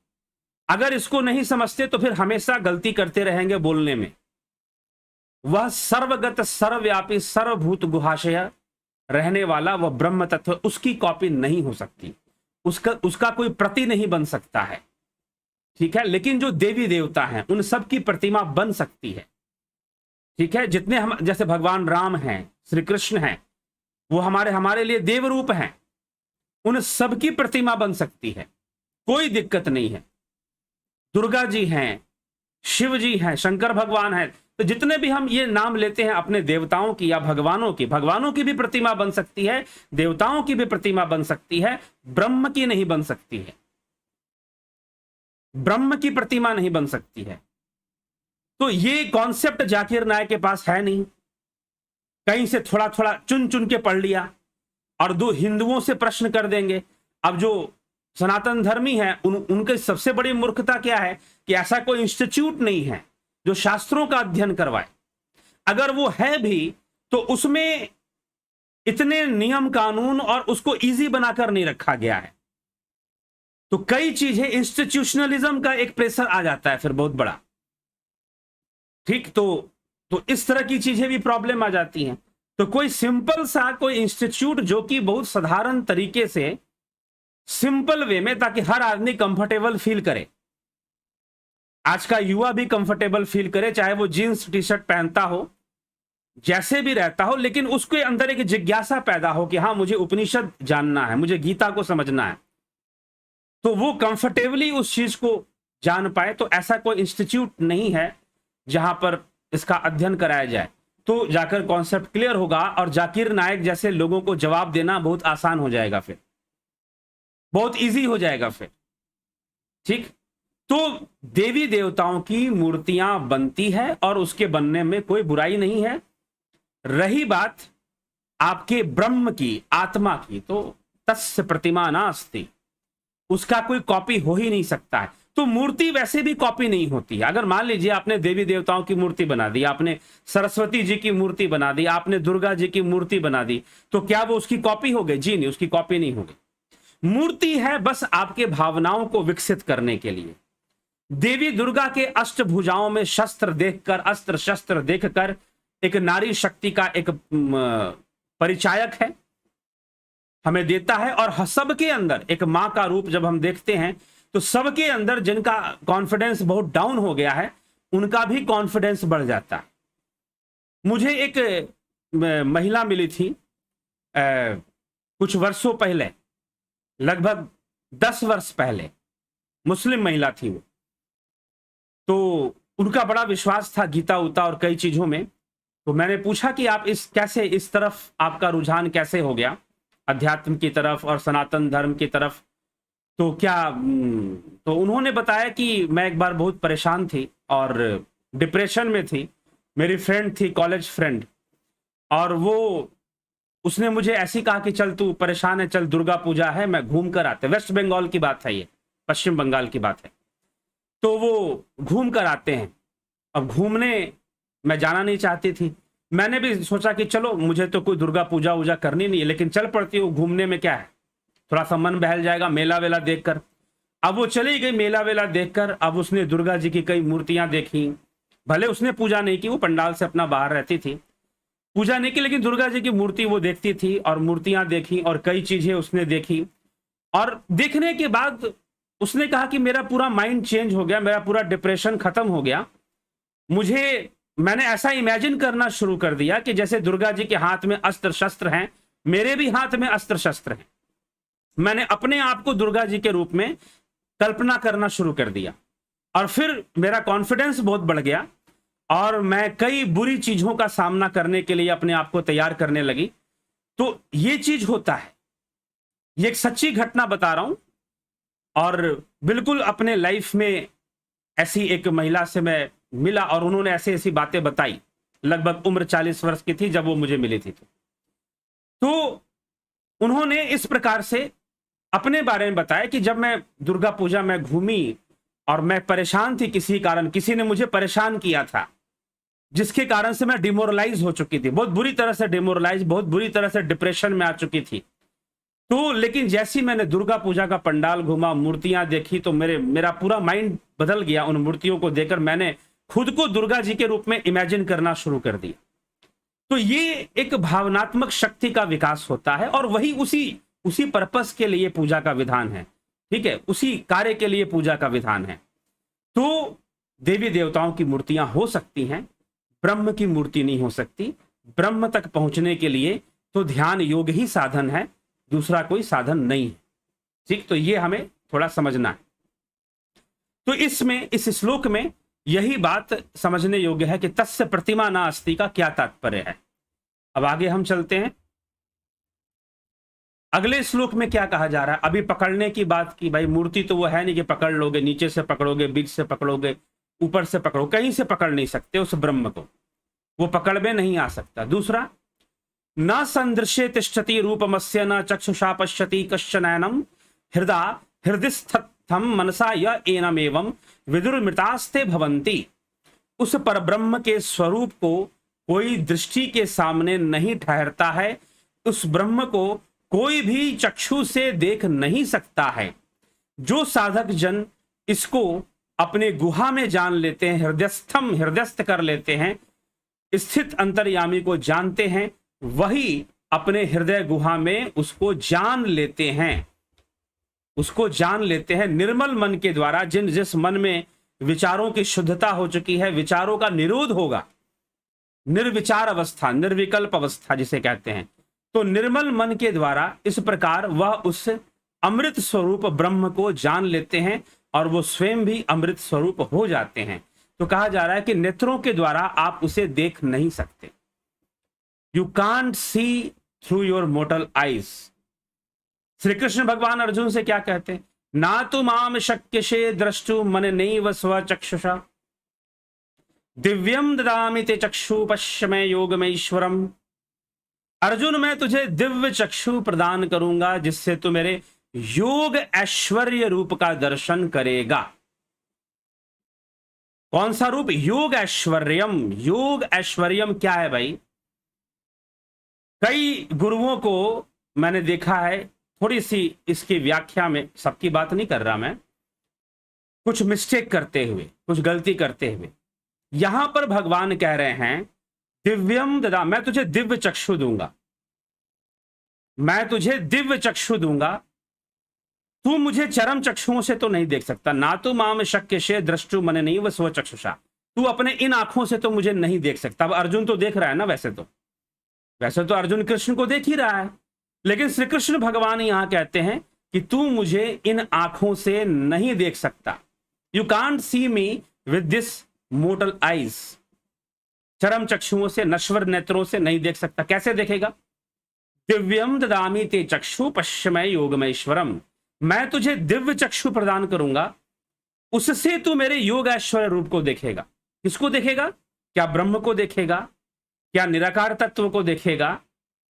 अगर इसको नहीं समझते तो फिर हमेशा गलती करते रहेंगे बोलने में। वह सर्वगत, सर्वव्यापी, सर्वभूत गुहाशय रहने वाला वह ब्रह्म तत्व, उसकी कॉपी नहीं हो सकती, उसका कोई प्रति नहीं बन सकता है। ठीक है, लेकिन जो देवी देवता हैं उन सब की प्रतिमा बन सकती है। ठीक है, जितने हम, जैसे भगवान राम हैं, श्री कृष्ण हैं, वो हमारे लिए देव रूप हैं, उन सब की प्रतिमा बन सकती है। कोई दिक्कत नहीं है। दुर्गा जी हैं, शिव जी हैं, शंकर भगवान हैं, तो जितने भी हम ये नाम लेते हैं अपने देवताओं की या भगवानों की भी प्रतिमा बन सकती है, देवताओं की भी प्रतिमा बन सकती है, ब्रह्म की नहीं बन सकती है, ब्रह्म की प्रतिमा नहीं बन सकती है। तो ये कॉन्सेप्ट जाकिर नायक के पास है नहीं, कहीं से थोड़ा थोड़ा चुन चुन के पढ़ लिया और दो हिंदुओं से प्रश्न कर देंगे। अब जो सनातन धर्मी हैं उनके सबसे बड़ी मूर्खता क्या है कि ऐसा कोई इंस्टीट्यूट नहीं है जो शास्त्रों का अध्ययन करवाए। अगर वो है भी तो उसमें इतने नियम कानून और उसको इजी बनाकर नहीं रखा गया है। तो कई चीजें इंस्टीट्यूशनलिज्म का एक प्रेशर आ जाता है फिर बहुत बड़ा, ठीक। तो इस तरह की चीजें भी प्रॉब्लम आ जाती हैं। तो कोई सिंपल सा कोई इंस्टीट्यूट जो कि बहुत साधारण तरीके से सिंपल वे में, ताकि हर आदमी कंफर्टेबल फील करे, आज का युवा भी कंफर्टेबल फील करे, चाहे वो जीन्स टी शर्ट पहनता हो, जैसे भी रहता हो, लेकिन उसके अंदर एक जिज्ञासा पैदा हो कि हाँ मुझे उपनिषद जानना है, मुझे गीता को समझना है, तो वो कंफर्टेबली उस चीज को जान पाए। तो ऐसा कोई इंस्टीट्यूट नहीं है जहां पर इसका अध्ययन कराया जाए। तो जाकर कॉन्सेप्ट क्लियर होगा और जाकिर नायक जैसे लोगों को जवाब देना बहुत आसान हो जाएगा, फिर बहुत इजी हो जाएगा फिर, ठीक। तो देवी देवताओं की मूर्तियां बनती है और उसके बनने में कोई बुराई नहीं है। रही बात आपके ब्रह्म की, आत्मा की, तो तस्य प्रतिमा नास्ति, उसका कोई कॉपी हो ही नहीं सकता है। तो मूर्ति वैसे भी कॉपी नहीं होती है। अगर मान लीजिए आपने देवी देवताओं की मूर्ति बना दी, आपने सरस्वती जी की मूर्ति बना दी, आपने दुर्गा जी की मूर्ति बना दी, तो क्या वो उसकी कॉपी हो गई? जी नहीं, उसकी कॉपी नहीं होगी। मूर्ति है बस आपके भावनाओं को विकसित करने के लिए। देवी दुर्गा के अष्टभुजाओं में शस्त्र देखकर, अस्त्र शस्त्र देखकर एक नारी शक्ति का एक परिचायक है, हमें देता है। और सबके अंदर एक मां का रूप जब हम देखते हैं तो सबके अंदर जिनका कॉन्फिडेंस बहुत डाउन हो गया है उनका भी कॉन्फिडेंस बढ़ जाता है। मुझे एक महिला मिली थी कुछ वर्षों पहले, लगभग 10 वर्ष पहले, मुस्लिम महिला थी वो। तो उनका बड़ा विश्वास था गीता उता और कई चीजों में। तो मैंने पूछा कि आप कैसे इस तरफ आपका रुझान कैसे हो गया, अध्यात्म की तरफ और सनातन धर्म की तरफ? तो तो उन्होंने बताया कि मैं एक बार बहुत परेशान थी और डिप्रेशन में थी। मेरी फ्रेंड थी, कॉलेज फ्रेंड, और उसने मुझे ऐसी कहा कि चल तू परेशान है, चल दुर्गा पूजा है, मैं घूम कर आते। वेस्ट बंगाल की बात है ये, पश्चिम बंगाल की बात है। तो वो घूम कर आते हैं। अब घूमने मैं जाना नहीं चाहती थी, मैंने भी सोचा कि चलो मुझे तो कोई दुर्गा पूजा वूजा करनी नहीं है, लेकिन चल पड़ती हूँ, घूमने में क्या है, थोड़ा सा मन बहल जाएगा मेला वेला देखकर। अब वो चली गई मेला वेला देखकर। अब उसने दुर्गा जी की कई मूर्तियां देखी, भले उसने पूजा नहीं की, वो पंडाल से अपना बाहर रहती थी, पूजा नहीं की, लेकिन दुर्गा जी की मूर्ति वो देखती थी और मूर्तियां देखी और कई चीजें उसने देखी। और देखने के बाद उसने कहा कि मेरा पूरा माइंड चेंज हो गया, मेरा पूरा डिप्रेशन खत्म हो गया। मैंने ऐसा इमेजिन करना शुरू कर दिया कि जैसे दुर्गा जी के हाथ में अस्त्र शस्त्र हैं, मेरे भी हाथ में अस्त्र शस्त्र हैं। मैंने अपने आप को दुर्गा जी के रूप में कल्पना करना शुरू कर दिया और फिर मेरा कॉन्फिडेंस बहुत बढ़ गया और मैं कई बुरी चीजों का सामना करने के लिए अपने आप को तैयार करने लगी। तो ये चीज होता है, ये एक सच्ची घटना बता रहा हूं। और बिल्कुल अपने लाइफ में ऐसी एक महिला से मैं मिला और उन्होंने ऐसी ऐसी बातें बताई। लगभग उम्र 40 वर्ष की थी जब वो मुझे मिली थी। तो उन्होंने इस प्रकार से अपने बारे में बताया कि जब मैं दुर्गा पूजा में घूमी और मैं परेशान थी, किसी कारण किसी ने मुझे परेशान किया था, जिसके कारण से मैं डिमोरलाइज हो चुकी थी, बहुत बुरी तरह से डिमोरलाइज, बहुत बुरी तरह से डिप्रेशन में आ चुकी थी। तो लेकिन जैसी मैंने दुर्गा पूजा का पंडाल घूमा, मूर्तियां देखी, तो मेरा पूरा माइंड बदल गया। उन मूर्तियों को देखकर मैंने खुद को दुर्गा जी के रूप में इमेजिन करना शुरू कर दिया। तो ये एक भावनात्मक शक्ति का विकास होता है और वही उसी पर्पस के लिए पूजा का विधान है, ठीक है, उसी कार्य के लिए पूजा का विधान है। तो देवी देवताओं की मूर्तियां हो सकती हैं, ब्रह्म की मूर्ति नहीं हो सकती। ब्रह्म तक पहुंचने के लिए तो ध्यान योग ही साधन है, दूसरा कोई साधन नहीं है, ठीक। तो ये हमें थोड़ा समझना है। तो इसमें, इस श्लोक में यही बात समझने योग्य है कि तस्य प्रतिमा नास्ति का क्या तात्पर्य है। अब आगे हम चलते हैं। अगले श्लोक में क्या कहा जा रहा है। अभी पकड़ने की बात की, भाई मूर्ति तो वो है नहीं कि पकड़ लोगे, नीचे से पकड़ोगे, बीच से पकड़ोगे, ऊपर से पकड़ो, कहीं से पकड़ नहीं सकते उस ब्रह्म को, वो पकड़ में नहीं आ सकता। दूसरा, न संदृश्य तिष्ठति रूपमस्य न चक्षुषा पश्यति कश्चनैनम हृदयस्थम मनसा य एनमेवं विदुर्मृतास्ते भवन्ति। उस परब्रह्म के स्वरूप को कोई दृष्टि के सामने नहीं ठहरता है, उस ब्रह्म को कोई भी चक्षु से देख नहीं सकता है। जो साधक जन इसको अपने गुहा में जान लेते हैं, हृदयस्थ कर लेते हैं, स्थित अंतर्यामी को जानते हैं, वही अपने हृदय गुहा में उसको जान लेते हैं, उसको जान लेते हैं निर्मल मन के द्वारा। जिस मन में विचारों की शुद्धता हो चुकी है, विचारों का निरोध होगा, निर्विचार अवस्था, निर्विकल्प अवस्था जिसे कहते हैं, तो निर्मल मन के द्वारा इस प्रकार वह उस अमृत स्वरूप ब्रह्म को जान लेते हैं और वो स्वयं भी अमृत स्वरूप हो जाते हैं। तो कहा जा रहा है कि नेत्रों के द्वारा आप उसे देख नहीं सकते। You can't see through your mortar eyes. Shri Krishna भगवान अर्जुन से क्या कहते हैं, ना तो माम शक्यसे द्रष्टु मन नैव स्वचक्षुषा दिव्यम ददामि ते चक्षु पश्यमे योगमेश्वरम। अर्जुन, मैं तुझे दिव्य चक्षु प्रदान करूंगा जिससे तू मेरे योग ऐश्वर्य रूप का दर्शन करेगा। कौन सा रूप? योग ऐश्वर्यम। योग ऐश्वर्यम क्या है भाई? कई गुरुओं को मैंने देखा है, थोड़ी सी इसकी व्याख्या में, सबकी बात नहीं कर रहा मैं, कुछ मिस्टेक करते हुए, कुछ गलती करते हुए। यहां पर भगवान कह रहे हैं दिव्यम ददा, मैं तुझे दिव्य चक्षु दूंगा, मैं तुझे दिव्य चक्षु दूंगा, तू मुझे चरम चक्षुओं से तो नहीं देख सकता। ना तो माम शक्यसे द्रष्टु मन नहीं व स्व चक्षुषा, तू अपने इन आंखों से तो मुझे नहीं देख सकता। अब अर्जुन तो देख रहा है ना, वैसे तो अर्जुन कृष्ण को देख ही रहा है, लेकिन श्री कृष्ण भगवान यहां कहते हैं कि तू मुझे इन आंखों से नहीं देख सकता। You can't see me with this mortar eyes. चरम चक्षुओं से, नश्वर नेत्रों से नहीं देख सकता। कैसे देखेगा? दिव्यम ददामि ते चक्षु पश्यमे योगमेश्वरम। मैं तुझे दिव्य चक्षु प्रदान करूंगा, उससे तू मेरे योग ऐश्वर्य रूप को देखेगा। किसको देखेगा? क्या ब्रह्म को देखेगा? क्या निराकार तत्व को देखेगा?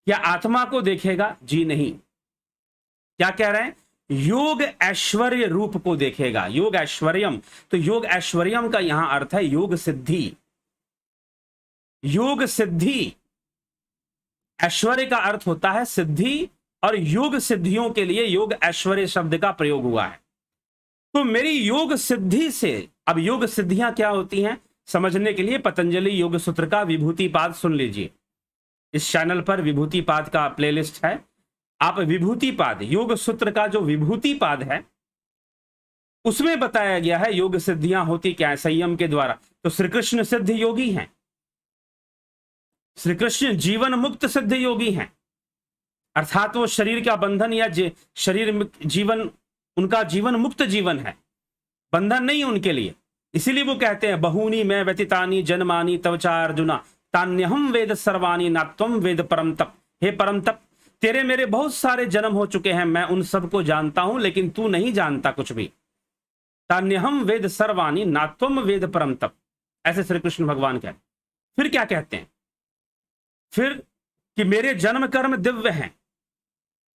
क्या आत्मा को देखेगा? जी नहीं। क्या कह रहे हैं? योग ऐश्वर्य रूप को देखेगा। योग ऐश्वर्यम, तो योग ऐश्वर्यम का यहां अर्थ है योग सिद्धि। योग सिद्धि, ऐश्वर्य का अर्थ होता है सिद्धि, और योग सिद्धियों के लिए योग ऐश्वर्य शब्द का प्रयोग हुआ है। तो मेरी योग सिद्धि से, अब योग सिद्धियां क्या होती हैं समझने के लिए पतंजलि योग सूत्र का विभूति पाद सुन लीजिए। इस चैनल पर विभूति पाद का प्लेलिस्ट है, आप विभूति पाद, योग सूत्र का जो विभूति पाद है उसमें बताया गया है योग सिद्धियां होती क्या है संयम के द्वारा। तो श्री कृष्ण सिद्ध योगी हैं, श्री कृष्ण जीवन मुक्त सिद्ध योगी हैं, अर्थात वो शरीर का बंधन या शरीर जीवन, उनका जीवन मुक्त जीवन है, बंधन नहीं उनके लिए। इसीलिए वो कहते हैं बहूनी मैं व्यतीतानि जन्मानि तव चा अर्जुना तान्यहम वेद सर्वाणि नात्वम वेद परम तप। हे परम तप, तेरे मेरे बहुत सारे जन्म हो चुके हैं, मैं उन सबको जानता हूं, लेकिन तू नहीं जानता कुछ भी। तान्यहम वेद सर्वाणि नात्वम वेद परम तप, ऐसे श्री कृष्ण भगवान कहते। फिर क्या कहते हैं? फिर कि मेरे जन्म कर्म दिव्य हैं,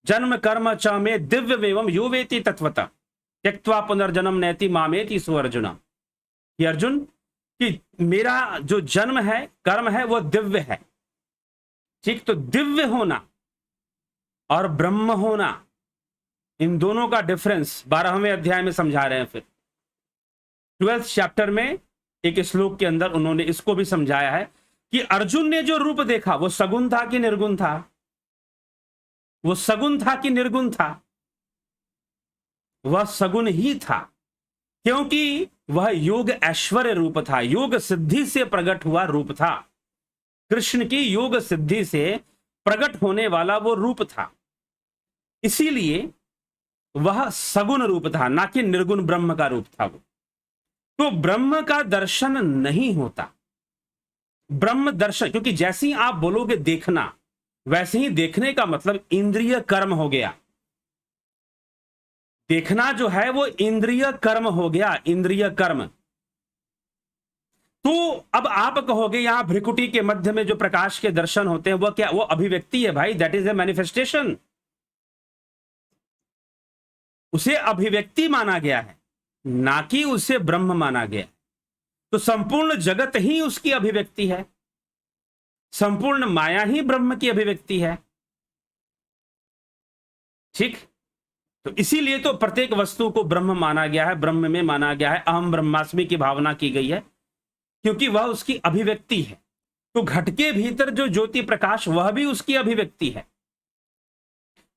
जन्म कर्म च में दिव्य वेवम यो वेति तत्वतः त्यक्त्वा पुनर्जन्म नैति मामेति सो अर्जुना। कि अर्जुन, कि मेरा जो जन्म है, कर्म है, वो दिव्य है। ठीक, तो दिव्य होना और ब्रह्म होना, इन दोनों का डिफरेंस 12वें अध्याय में समझा रहे हैं। फिर 12th चैप्टर में एक श्लोक के अंदर उन्होंने इसको भी समझाया है कि अर्जुन ने जो रूप देखा वो सगुण था कि निर्गुण था? वो सगुण था कि निर्गुण था? वह सगुण ही था, क्योंकि वह योग ऐश्वर्य रूप था, योग सिद्धि से प्रकट हुआ रूप था। कृष्ण की योग सिद्धि से प्रकट होने वाला वो रूप था। इसीलिए वह सगुण रूप था, ना कि निर्गुण ब्रह्म का रूप था वो। तो ब्रह्म का दर्शन नहीं होता। ब्रह्म दर्शन, क्योंकि जैसे ही आप बोलोगे देखना, वैसे ही देखने का मतलब इंद्रिय कर्म हो गया। देखना जो है वो इंद्रिय कर्म हो गया, इंद्रिय कर्म। तो अब आप कहोगे यहां भ्रिकुटी के मध्य में जो प्रकाश के दर्शन होते हैं वो क्या, वो अभिव्यक्ति है भाई, दैट इज ए मैनिफेस्टेशन। उसे अभिव्यक्ति माना गया है, ना कि उसे ब्रह्म माना गया। तो संपूर्ण जगत ही उसकी अभिव्यक्ति है, संपूर्ण माया ही ब्रह्म की अभिव्यक्ति है। ठीक, तो इसीलिए तो प्रत्येक वस्तु को ब्रह्म माना गया है, ब्रह्म में माना गया है, अहम ब्रह्मास्मि की भावना की गई है, क्योंकि वह उसकी अभिव्यक्ति है। तो घट के भीतर जो ज्योति प्रकाश, वह भी उसकी अभिव्यक्ति है,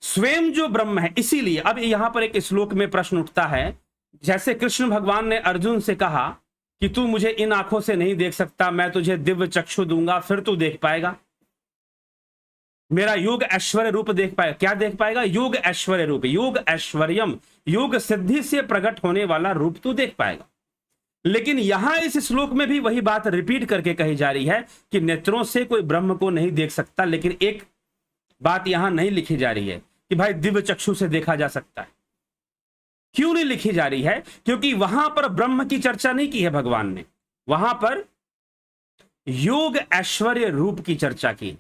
स्वयं जो ब्रह्म है। इसीलिए अब यहां पर एक श्लोक में प्रश्न उठता है, जैसे कृष्ण भगवान ने अर्जुन से कहा कि तू मुझे इन आंखों से नहीं देख सकता, मैं तुझे दिव्य चक्षु दूंगा, फिर तू देख पाएगा, मेरा योग ऐश्वर्य रूप देख पाएगा। क्या देख पाएगा? योग ऐश्वर्य रूप, योग ऐश्वर्यम, योग सिद्धि से प्रकट होने वाला रूप तू देख पाएगा। लेकिन यहां इस श्लोक में भी वही बात रिपीट करके कही जा रही है कि नेत्रों से कोई ब्रह्म को नहीं देख सकता, लेकिन एक बात यहां नहीं लिखी जा रही है कि भाई दिव्य चक्षु से देखा जा सकता है। क्यों नहीं लिखी जा रही है? क्योंकि वहां पर ब्रह्म की चर्चा नहीं की है भगवान ने, वहां पर योग ऐश्वर्य रूप की चर्चा की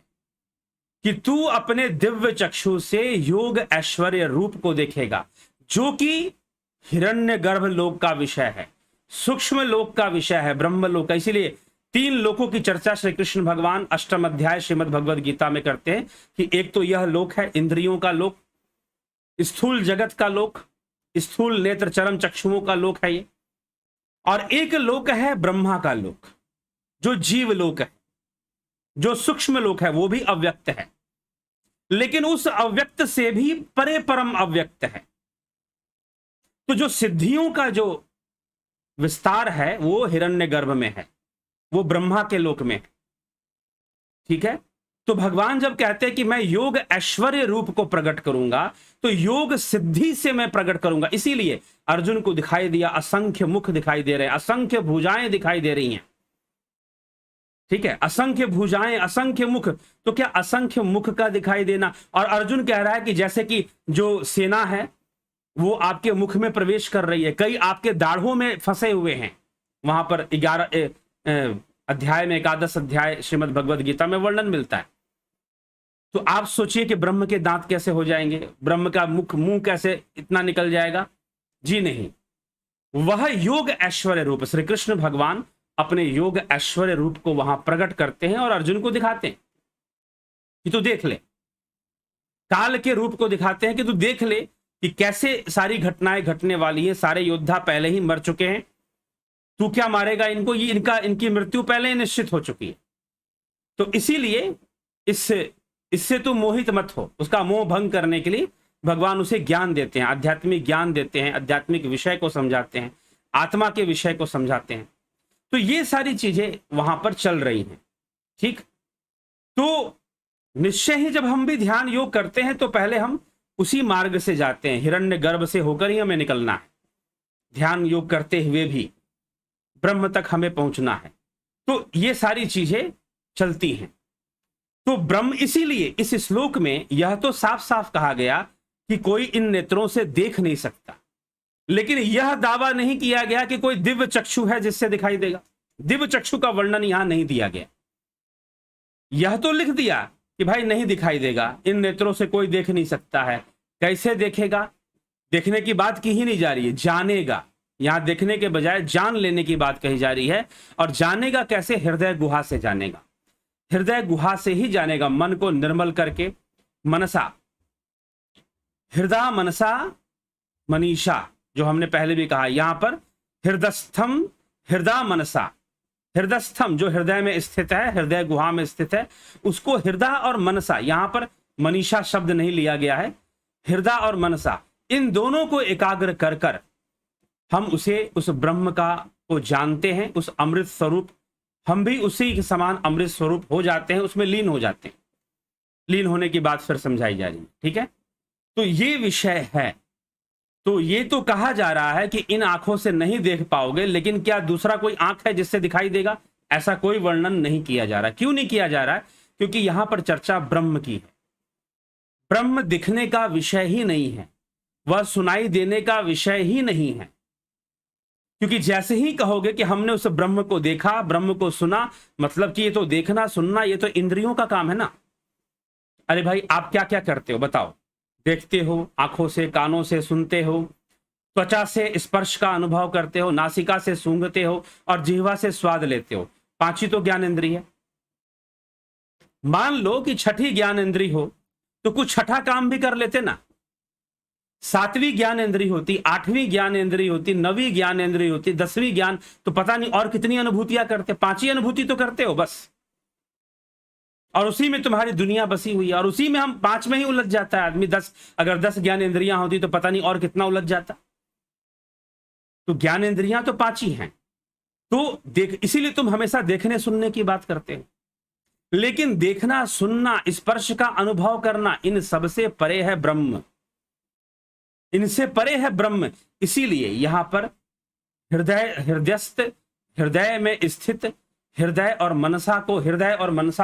कि तू अपने दिव्य चक्षु से योग ऐश्वर्य रूप को देखेगा, जो कि हिरण्य गर्भ लोक का विषय है, सूक्ष्म लोक का विषय है, ब्रह्म लोक का। इसीलिए 3 लोकों की चर्चा श्री कृष्ण भगवान अष्टम अध्याय श्रीमद् भगवद गीता में करते हैं कि एक तो यह लोक है इंद्रियों का लोक, स्थूल जगत का लोक, स्थूल नेत्र चरम चक्षुओं का लोक है ये, और एक लोक है ब्रह्मा का लोक, जो जीव लोक है, जो सूक्ष्म लोक है, वो भी अव्यक्त है, लेकिन उस अव्यक्त से भी परे परम अव्यक्त है। तो जो सिद्धियों का जो विस्तार है वो हिरण्य गर्भ में है, वो ब्रह्मा के लोक में है। ठीक है, तो भगवान जब कहते हैं कि मैं योग ऐश्वर्य रूप को प्रकट करूंगा, तो योग सिद्धि से मैं प्रकट करूंगा। इसीलिए अर्जुन को दिखाई दिया, असंख्य मुख दिखाई दे रहे हैं, असंख्य भुजाएं दिखाई दे रही हैं। ठीक है, असंख्य भुजाएं, असंख्य मुख। तो क्या असंख्य मुख का दिखाई देना, और अर्जुन कह रहा है कि जैसे कि जो सेना है वो आपके मुख में प्रवेश कर रही है, कई आपके दाढ़ों में फंसे हुए हैं। वहां पर 11 अध्याय में, 11 अध्याय श्रीमद् भगवद गीता में वर्णन मिलता है। तो आप सोचिए कि ब्रह्म के दांत कैसे हो जाएंगे, ब्रह्म का मुंह कैसे इतना निकल जाएगा? जी नहीं, वह योग ऐश्वर्य रूप, श्री कृष्ण भगवान अपने योग ऐश्वर्य रूप को वहां प्रकट करते हैं और अर्जुन को दिखाते हैं कि तू देख ले, काल के रूप को दिखाते हैं कि तू देख ले कि कैसे सारी घटनाएं घटने वाली है, सारे योद्धा पहले ही मर चुके हैं, तू क्या मारेगा इनको, ये इनकी मृत्यु पहले ही निश्चित हो चुकी है। तो इसीलिए इससे तू मोहित मत हो। उसका मोह भंग करने के लिए भगवान उसे ज्ञान देते हैं, आध्यात्मिक ज्ञान देते हैं, आध्यात्मिक विषय को समझाते हैं, आत्मा के विषय को समझाते हैं। तो ये सारी चीजें वहां पर चल रही हैं। ठीक, तो निश्चय ही जब हम भी ध्यान योग करते हैं तो पहले हम उसी मार्ग से जाते हैं, हिरण्य गर्भ से होकर ही हमें निकलना है। ध्यान योग करते हुए भी ब्रह्म तक हमें पहुंचना है। तो ये सारी चीजें चलती हैं। तो ब्रह्म, इसीलिए इस श्लोक में यह तो साफ साफ कहा गया कि कोई इन नेत्रों से देख नहीं सकता, लेकिन यह दावा नहीं किया गया कि कोई दिव्य चक्षु है जिससे दिखाई देगा। दिव्य चक्षु का वर्णन यहां नहीं दिया गया। यह तो लिख दिया कि भाई नहीं दिखाई देगा, इन नेत्रों से कोई देख नहीं सकता है। कैसे देखेगा? देखने की बात की ही नहीं जा रही है, जानेगा। यहां देखने के बजाय जान लेने की बात कही जा रही है। और जानेगा कैसे? हृदय गुहा से जानेगा, हृदय गुहा से ही जानेगा, मन को निर्मल करके। मनसा, हृदय मनसा मनीषा, जो हमने पहले भी कहा, यहां पर हृदयस्थम हृदय मनसा, हृदयस्थम जो हृदय में स्थित है, हृदय गुहा में स्थित है, उसको हृदय और मनसा, यहां पर मनीषा शब्द नहीं लिया गया है, हृदय और मनसा, इन दोनों को एकाग्र कर कर हम उस ब्रह्म का को जानते हैं, उस अमृत स्वरूप। हम भी उसी के समान अमृत स्वरूप हो जाते हैं, उसमें लीन हो जाते हैं। लीन होने की बात फिर समझाई जा रही है। ठीक है, तो ये विषय है। तो ये तो कहा जा रहा है कि इन आंखों से नहीं देख पाओगे, लेकिन क्या दूसरा कोई आंख है जिससे दिखाई देगा? ऐसा कोई वर्णन नहीं किया जा रहा। क्यों नहीं किया जा रहा है? क्योंकि यहां पर चर्चा ब्रह्म की है। ब्रह्म दिखने का विषय ही नहीं है, वह सुनाई देने का विषय ही नहीं है। क्योंकि जैसे ही कहोगे कि हमने उस ब्रह्म को देखा, ब्रह्म को सुना, मतलब कि ये तो देखना सुनना ये तो इंद्रियों का काम है ना। अरे भाई, आप क्या क्या करते हो बताओ? देखते हो आंखों से, कानों से सुनते हो, त्वचा से स्पर्श का अनुभव करते हो, नासिका से सूंघते हो और जिह्वा से स्वाद लेते हो। पांचवी तो ज्ञान इंद्रिय है। मान लो कि छठी ज्ञान इंद्रिय हो तो कुछ छठा काम भी कर लेते ना। सातवीं ज्ञान इंद्रिय होती, आठवीं ज्ञान इंद्रिय होती, नवीं ज्ञान इंद्रिय होती, 10वीं ज्ञान, तो पता नहीं और कितनी अनुभूतियां करते। 5 ही अनुभूति तो करते हो बस, और उसी में तुम्हारी दुनिया बसी हुई है, और उसी में हम 5 में ही उलझ जाता है आदमी। 10 अगर 10 ज्ञान इंद्रियां होती तो पता नहीं और कितना उलझ जाता। तो ज्ञान इंद्रियां तो 5 ही हैं। तो देख, इसीलिए तुम हमेशा देखने सुनने की बात करते हो, लेकिन देखना सुनना स्पर्श का अनुभव करना इन सबसे परे है ब्रह्म, इनसे परे है ब्रह्म। इसीलिए यहां पर हृदयस्थ, हृदय में स्थित, हृदय और मनसा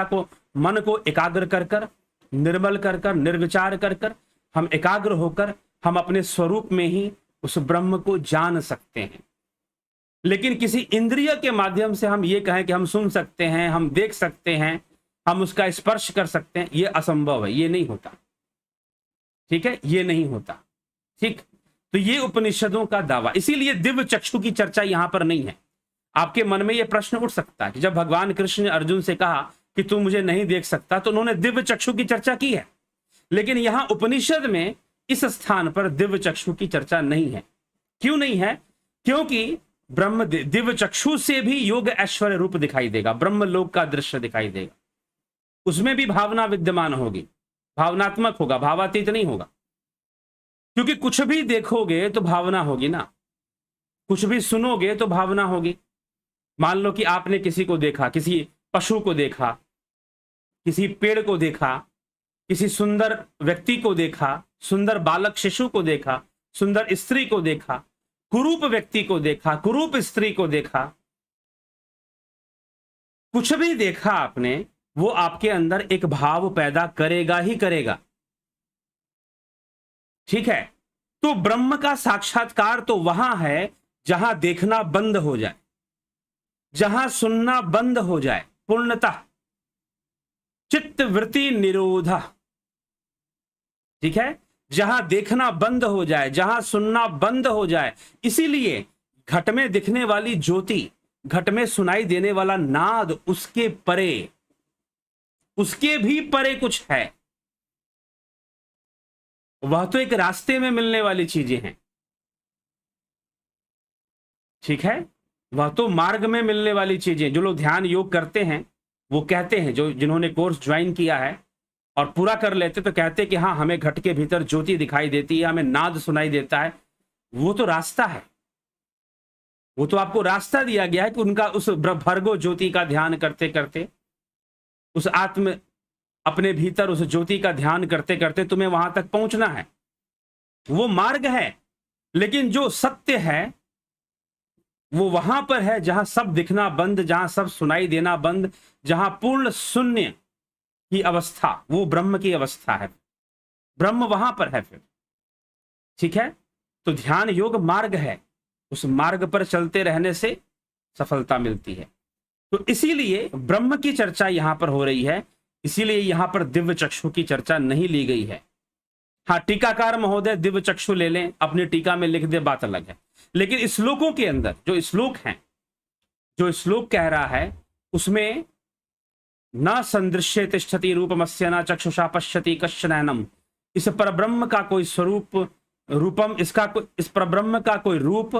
को मन को एकाग्र कर कर, निर्मल कर कर, निर्विचार कर कर, हम एकाग्र होकर हम अपने स्वरूप में ही उस ब्रह्म को जान सकते हैं। लेकिन किसी इंद्रिय के माध्यम से हम ये कहें कि हम सुन सकते हैं, हम देख सकते हैं, हम उसका स्पर्श कर सकते हैं, ये असंभव है, ये नहीं होता। ठीक है, ये नहीं होता। ठीक, तो ये उपनिषदों का दावा। इसीलिए दिव्य चक्षु की चर्चा यहां पर नहीं है। आपके मन में यह प्रश्न उठ सकता है कि जब भगवान कृष्ण ने अर्जुन से कहा कि तू मुझे नहीं देख सकता, तो उन्होंने दिव्य चक्षु की चर्चा की है, लेकिन यहां उपनिषद में इस स्थान पर दिव्य चक्षु की चर्चा नहीं है। क्यों नहीं है? क्योंकि ब्रह्म दिव्य चक्षु से भी योग ऐश्वर्य रूप दिखाई देगा, ब्रह्म लोक का दृश्य दिखाई देगा। उसमें भी भावना विद्यमान होगी, भावनात्मक होगा, भावातीत नहीं होगा। क्योंकि कुछ भी देखोगे तो भावना होगी ना, कुछ भी सुनोगे तो भावना होगी। मान लो कि आपने किसी को देखा, किसी पशु को देखा, किसी पेड़ को देखा, किसी सुंदर व्यक्ति को देखा, सुंदर बालक शिशु को देखा, सुंदर स्त्री को देखा, कुरूप व्यक्ति को देखा, कुरूप स्त्री को देखा, कुछ भी देखा आपने, वो आपके अंदर एक भाव पैदा करेगा ही करेगा। ठीक है, तो ब्रह्म का साक्षात्कार तो वहां है जहां देखना बंद हो जाए, जहां सुनना बंद हो जाए, पूर्णतः चित्त वृत्ति निरोधा। ठीक है, जहां देखना बंद हो जाए, जहां सुनना बंद हो जाए। इसीलिए घट में दिखने वाली ज्योति, घट में सुनाई देने वाला नाद, उसके परे, उसके भी परे कुछ है। वह तो एक रास्ते में मिलने वाली चीजें हैं। ठीक है, वह तो मार्ग में मिलने वाली चीजें। जो लोग ध्यान योग करते हैं वो कहते हैं, जो जिन्होंने कोर्स ज्वाइन किया है और पूरा कर लेते, तो कहते हैं कि हाँ, हमें घट के भीतर ज्योति दिखाई देती है, हमें नाद सुनाई देता है। वो तो रास्ता है, वो तो आपको रास्ता दिया गया है कि उनका उस भर्गो ज्योति का ध्यान करते करते, उस आत्म अपने भीतर उस ज्योति का ध्यान करते करते तुम्हें वहां तक पहुंचना है। वो मार्ग है, लेकिन जो सत्य है वो वहां पर है जहां सब दिखना बंद, जहां सब सुनाई देना बंद, जहां पूर्ण शून्य की अवस्था, वो ब्रह्म की अवस्था है। ब्रह्म वहां पर है फिर। ठीक है, तो ध्यान योग मार्ग है, उस मार्ग पर चलते रहने से सफलता मिलती है। तो इसीलिए ब्रह्म की चर्चा यहां पर हो रही है, इसीलिए यहां पर दिव्य चक्षु की चर्चा नहीं ली गई है। हाँ, टीकाकार महोदय दिव्य चक्षु ले लें, अपनी टीका में लिख दे, बात अलग है। लेकिन श्लोकों के अंदर जो श्लोक हैं, जो श्लोक कह रहा है उसमें न संदृश्य तिष्ठति रूपमस्य न चक्षुषा पश्यति कश्चनैनम, इस परब्रह्म का कोई स्वरूप, रूपम, इसका इस परब्रह्म का कोई रूप,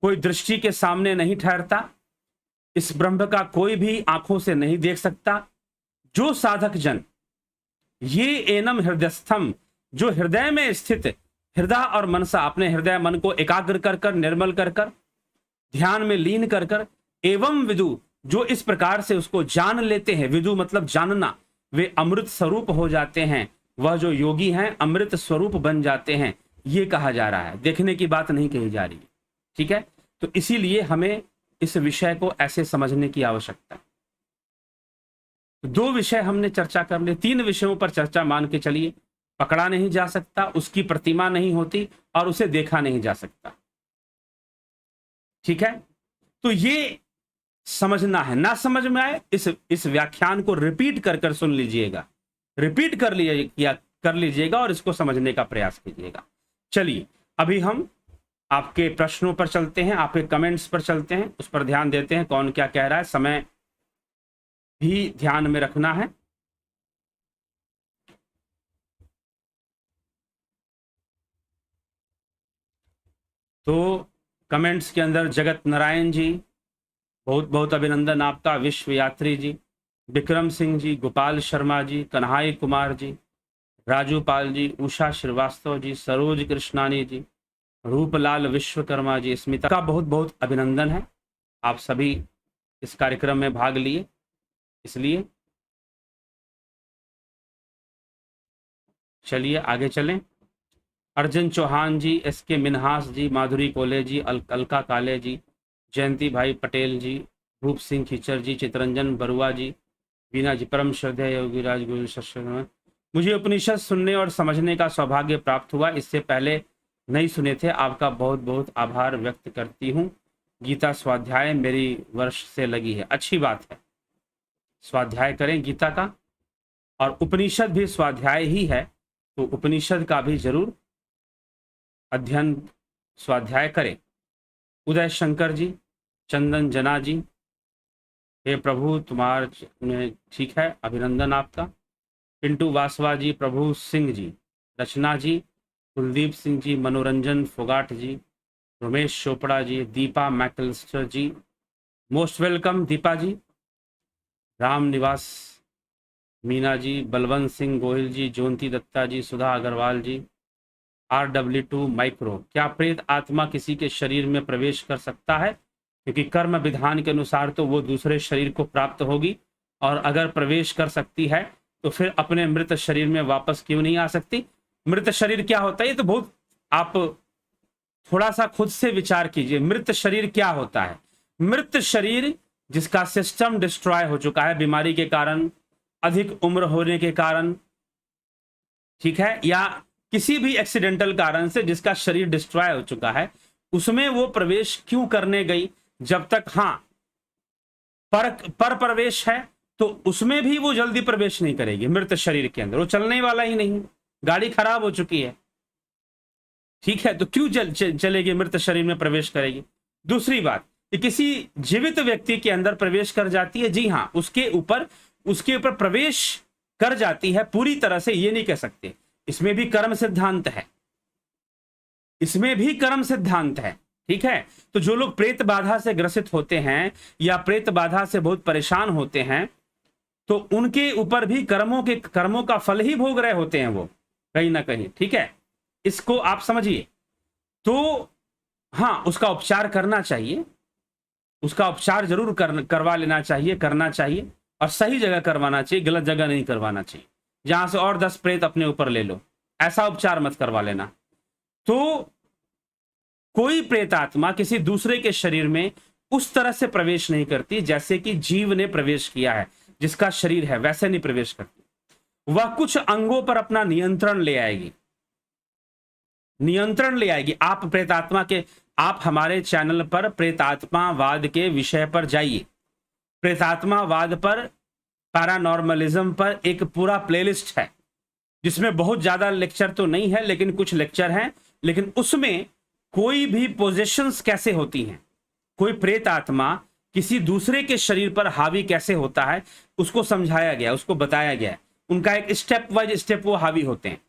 कोई दृष्टि के सामने नहीं ठहरता, इस ब्रह्म का कोई भी आंखों से नहीं देख सकता। जो साधक जन ये एनम हृदयस्थम, जो हृदय में स्थित, हृदय और मनसा, अपने हृदय मन को एकाग्र कर कर, निर्मल कर कर, ध्यान में लीन कर कर, एवं विदु, जो इस प्रकार से उसको जान लेते हैं, विदु मतलब जानना, वे अमृत स्वरूप हो जाते हैं। वह जो योगी हैं अमृत स्वरूप बन जाते हैं। ये कहा जा रहा है, देखने की बात नहीं कही जा रही है। ठीक है, तो इसीलिए हमें इस विषय को ऐसे समझने की आवश्यकता है। 2 विषय हमने चर्चा कर लिए, 3 विषयों पर चर्चा मान के चलिए। पकड़ा नहीं जा सकता, उसकी प्रतिमा नहीं होती और उसे देखा नहीं जा सकता। ठीक है, तो ये समझना है। ना समझ में आए, इस व्याख्यान को रिपीट कर कर सुन लीजिएगा, रिपीट कर लीजिएगा और इसको समझने का प्रयास कीजिएगा। चलिए, अभी हम आपके प्रश्नों पर चलते हैं, आपके कमेंट्स पर चलते हैं, उस पर ध्यान देते हैं कौन क्या कह रहा है। समय भी ध्यान में रखना है। तो कमेंट्स के अंदर जगत नारायण जी, बहुत बहुत अभिनंदन आपका। विश्व यात्री जी, विक्रम सिंह जी, गोपाल शर्मा जी, कन्हाई कुमार जी, राजू पाल जी, उषा श्रीवास्तव जी, सरोज कृष्णानी जी, रूपलाल विश्वकर्मा जी, स्मिता का बहुत बहुत अभिनंदन है। आप सभी इस कार्यक्रम में भाग लिए, इसलिए चलिए आगे चलें। अर्जुन चौहान जी, एसके मिनहास जी, माधुरी कोले जी, अलका काले जी, जयंती भाई पटेल जी, रूप सिंह खिचर जी, चितरंजन बरुआ जी, बीना जी, परम श्रद्धेय योगी राज गुरु शस्त्र। मुझे उपनिषद सुनने और समझने का सौभाग्य प्राप्त हुआ, इससे पहले नहीं सुने थे। आपका बहुत बहुत आभार व्यक्त करती हूँ। गीता स्वाध्याय मेरी वर्ष से लगी है। अच्छी बात है, स्वाध्याय करें गीता का, और उपनिषद भी स्वाध्याय ही है, तो उपनिषद का भी जरूर अध्ययन स्वाध्याय करें। उदय शंकर जी, चंदन जना जी, हे प्रभु तुम्हारे, ठीक है, अभिनंदन आपका। पिंटू वासवा जी, प्रभु सिंह जी, रचना जी, कुलदीप सिंह जी, मनोरंजन फोगाट जी, रमेश चोपड़ा जी, दीपा मैकलिस्टर जी, मोस्ट वेलकम दीपा जी, राम निवास मीना जी, बलवंत सिंह गोहिल जी, ज्योति दत्ता जी, सुधा अग्रवाल जी, RW2 माइक्रो। क्या प्रेत आत्मा किसी के शरीर में प्रवेश कर सकता है? क्योंकि कर्म विधान के अनुसार तो वो दूसरे शरीर को प्राप्त होगी, और अगर प्रवेश कर सकती है तो फिर अपने मृत शरीर में वापस क्यों नहीं आ सकती? मृत शरीर क्या होता है, ये तो बहुत, आप थोड़ा सा खुद से विचार कीजिए। मृत शरीर क्या होता है? मृत शरीर जिसका सिस्टम डिस्ट्रॉय हो चुका है बीमारी के कारण, अधिक उम्र होने के कारण, ठीक है, या किसी भी एक्सीडेंटल कारण से जिसका शरीर डिस्ट्रॉय हो चुका है, उसमें वो प्रवेश क्यों करने गई? जब तक हाँ पर प्रवेश है तो उसमें भी वो जल्दी प्रवेश नहीं करेगी। मृत शरीर के अंदर वो चलने वाला ही नहीं, गाड़ी खराब हो चुकी है, ठीक है, तो क्यों चलेगी, मृत शरीर में प्रवेश करेगी? दूसरी बात, कि किसी जीवित व्यक्ति के अंदर प्रवेश कर जाती है, जी हाँ, उसके ऊपर प्रवेश कर जाती है पूरी तरह से, ये नहीं कह सकते। इसमें भी कर्म सिद्धांत है, इसमें भी कर्म सिद्धांत है, ठीक है। तो जो लोग प्रेत बाधा से ग्रसित होते हैं या प्रेत बाधा से बहुत परेशान होते हैं, तो उनके ऊपर भी कर्मों का फल ही भोग रहे होते हैं वो, कहीं ना कहीं, ठीक है। इसको आप समझिए। तो हाँ, उसका उपचार करना चाहिए, उसका उपचार जरूर करवा लेना चाहिए, करना चाहिए, और सही जगह करवाना चाहिए, गलत जगह नहीं करवाना चाहिए जहां से और 10 प्रेत अपने ऊपर ले लो, ऐसा उपचार मत करवा लेना। तो कोई प्रेत आत्मा किसी दूसरे के शरीर में उस तरह से प्रवेश नहीं करती जैसे कि जीव ने प्रवेश किया है, जिसका शरीर है वैसे नहीं प्रवेश करती। वह कुछ अंगों पर अपना नियंत्रण ले आएगी, नियंत्रण ले आएगी। आप प्रेतात्मा के, आप हमारे चैनल पर प्रेतात्मावाद के विषय पर जाइए, प्रेतात्मावाद पर, पैरानॉर्मलिज्म पर एक पूरा प्लेलिस्ट है, जिसमें बहुत ज्यादा लेक्चर तो नहीं है लेकिन कुछ लेक्चर हैं, लेकिन उसमें कोई भी पोजीशंस कैसे होती हैं, कोई प्रेत आत्मा किसी दूसरे के शरीर पर हावी कैसे होता है, उसको समझाया गया, उसको बताया गया। उनका एक स्टेप वाइज स्टेप वो हावी होते हैं।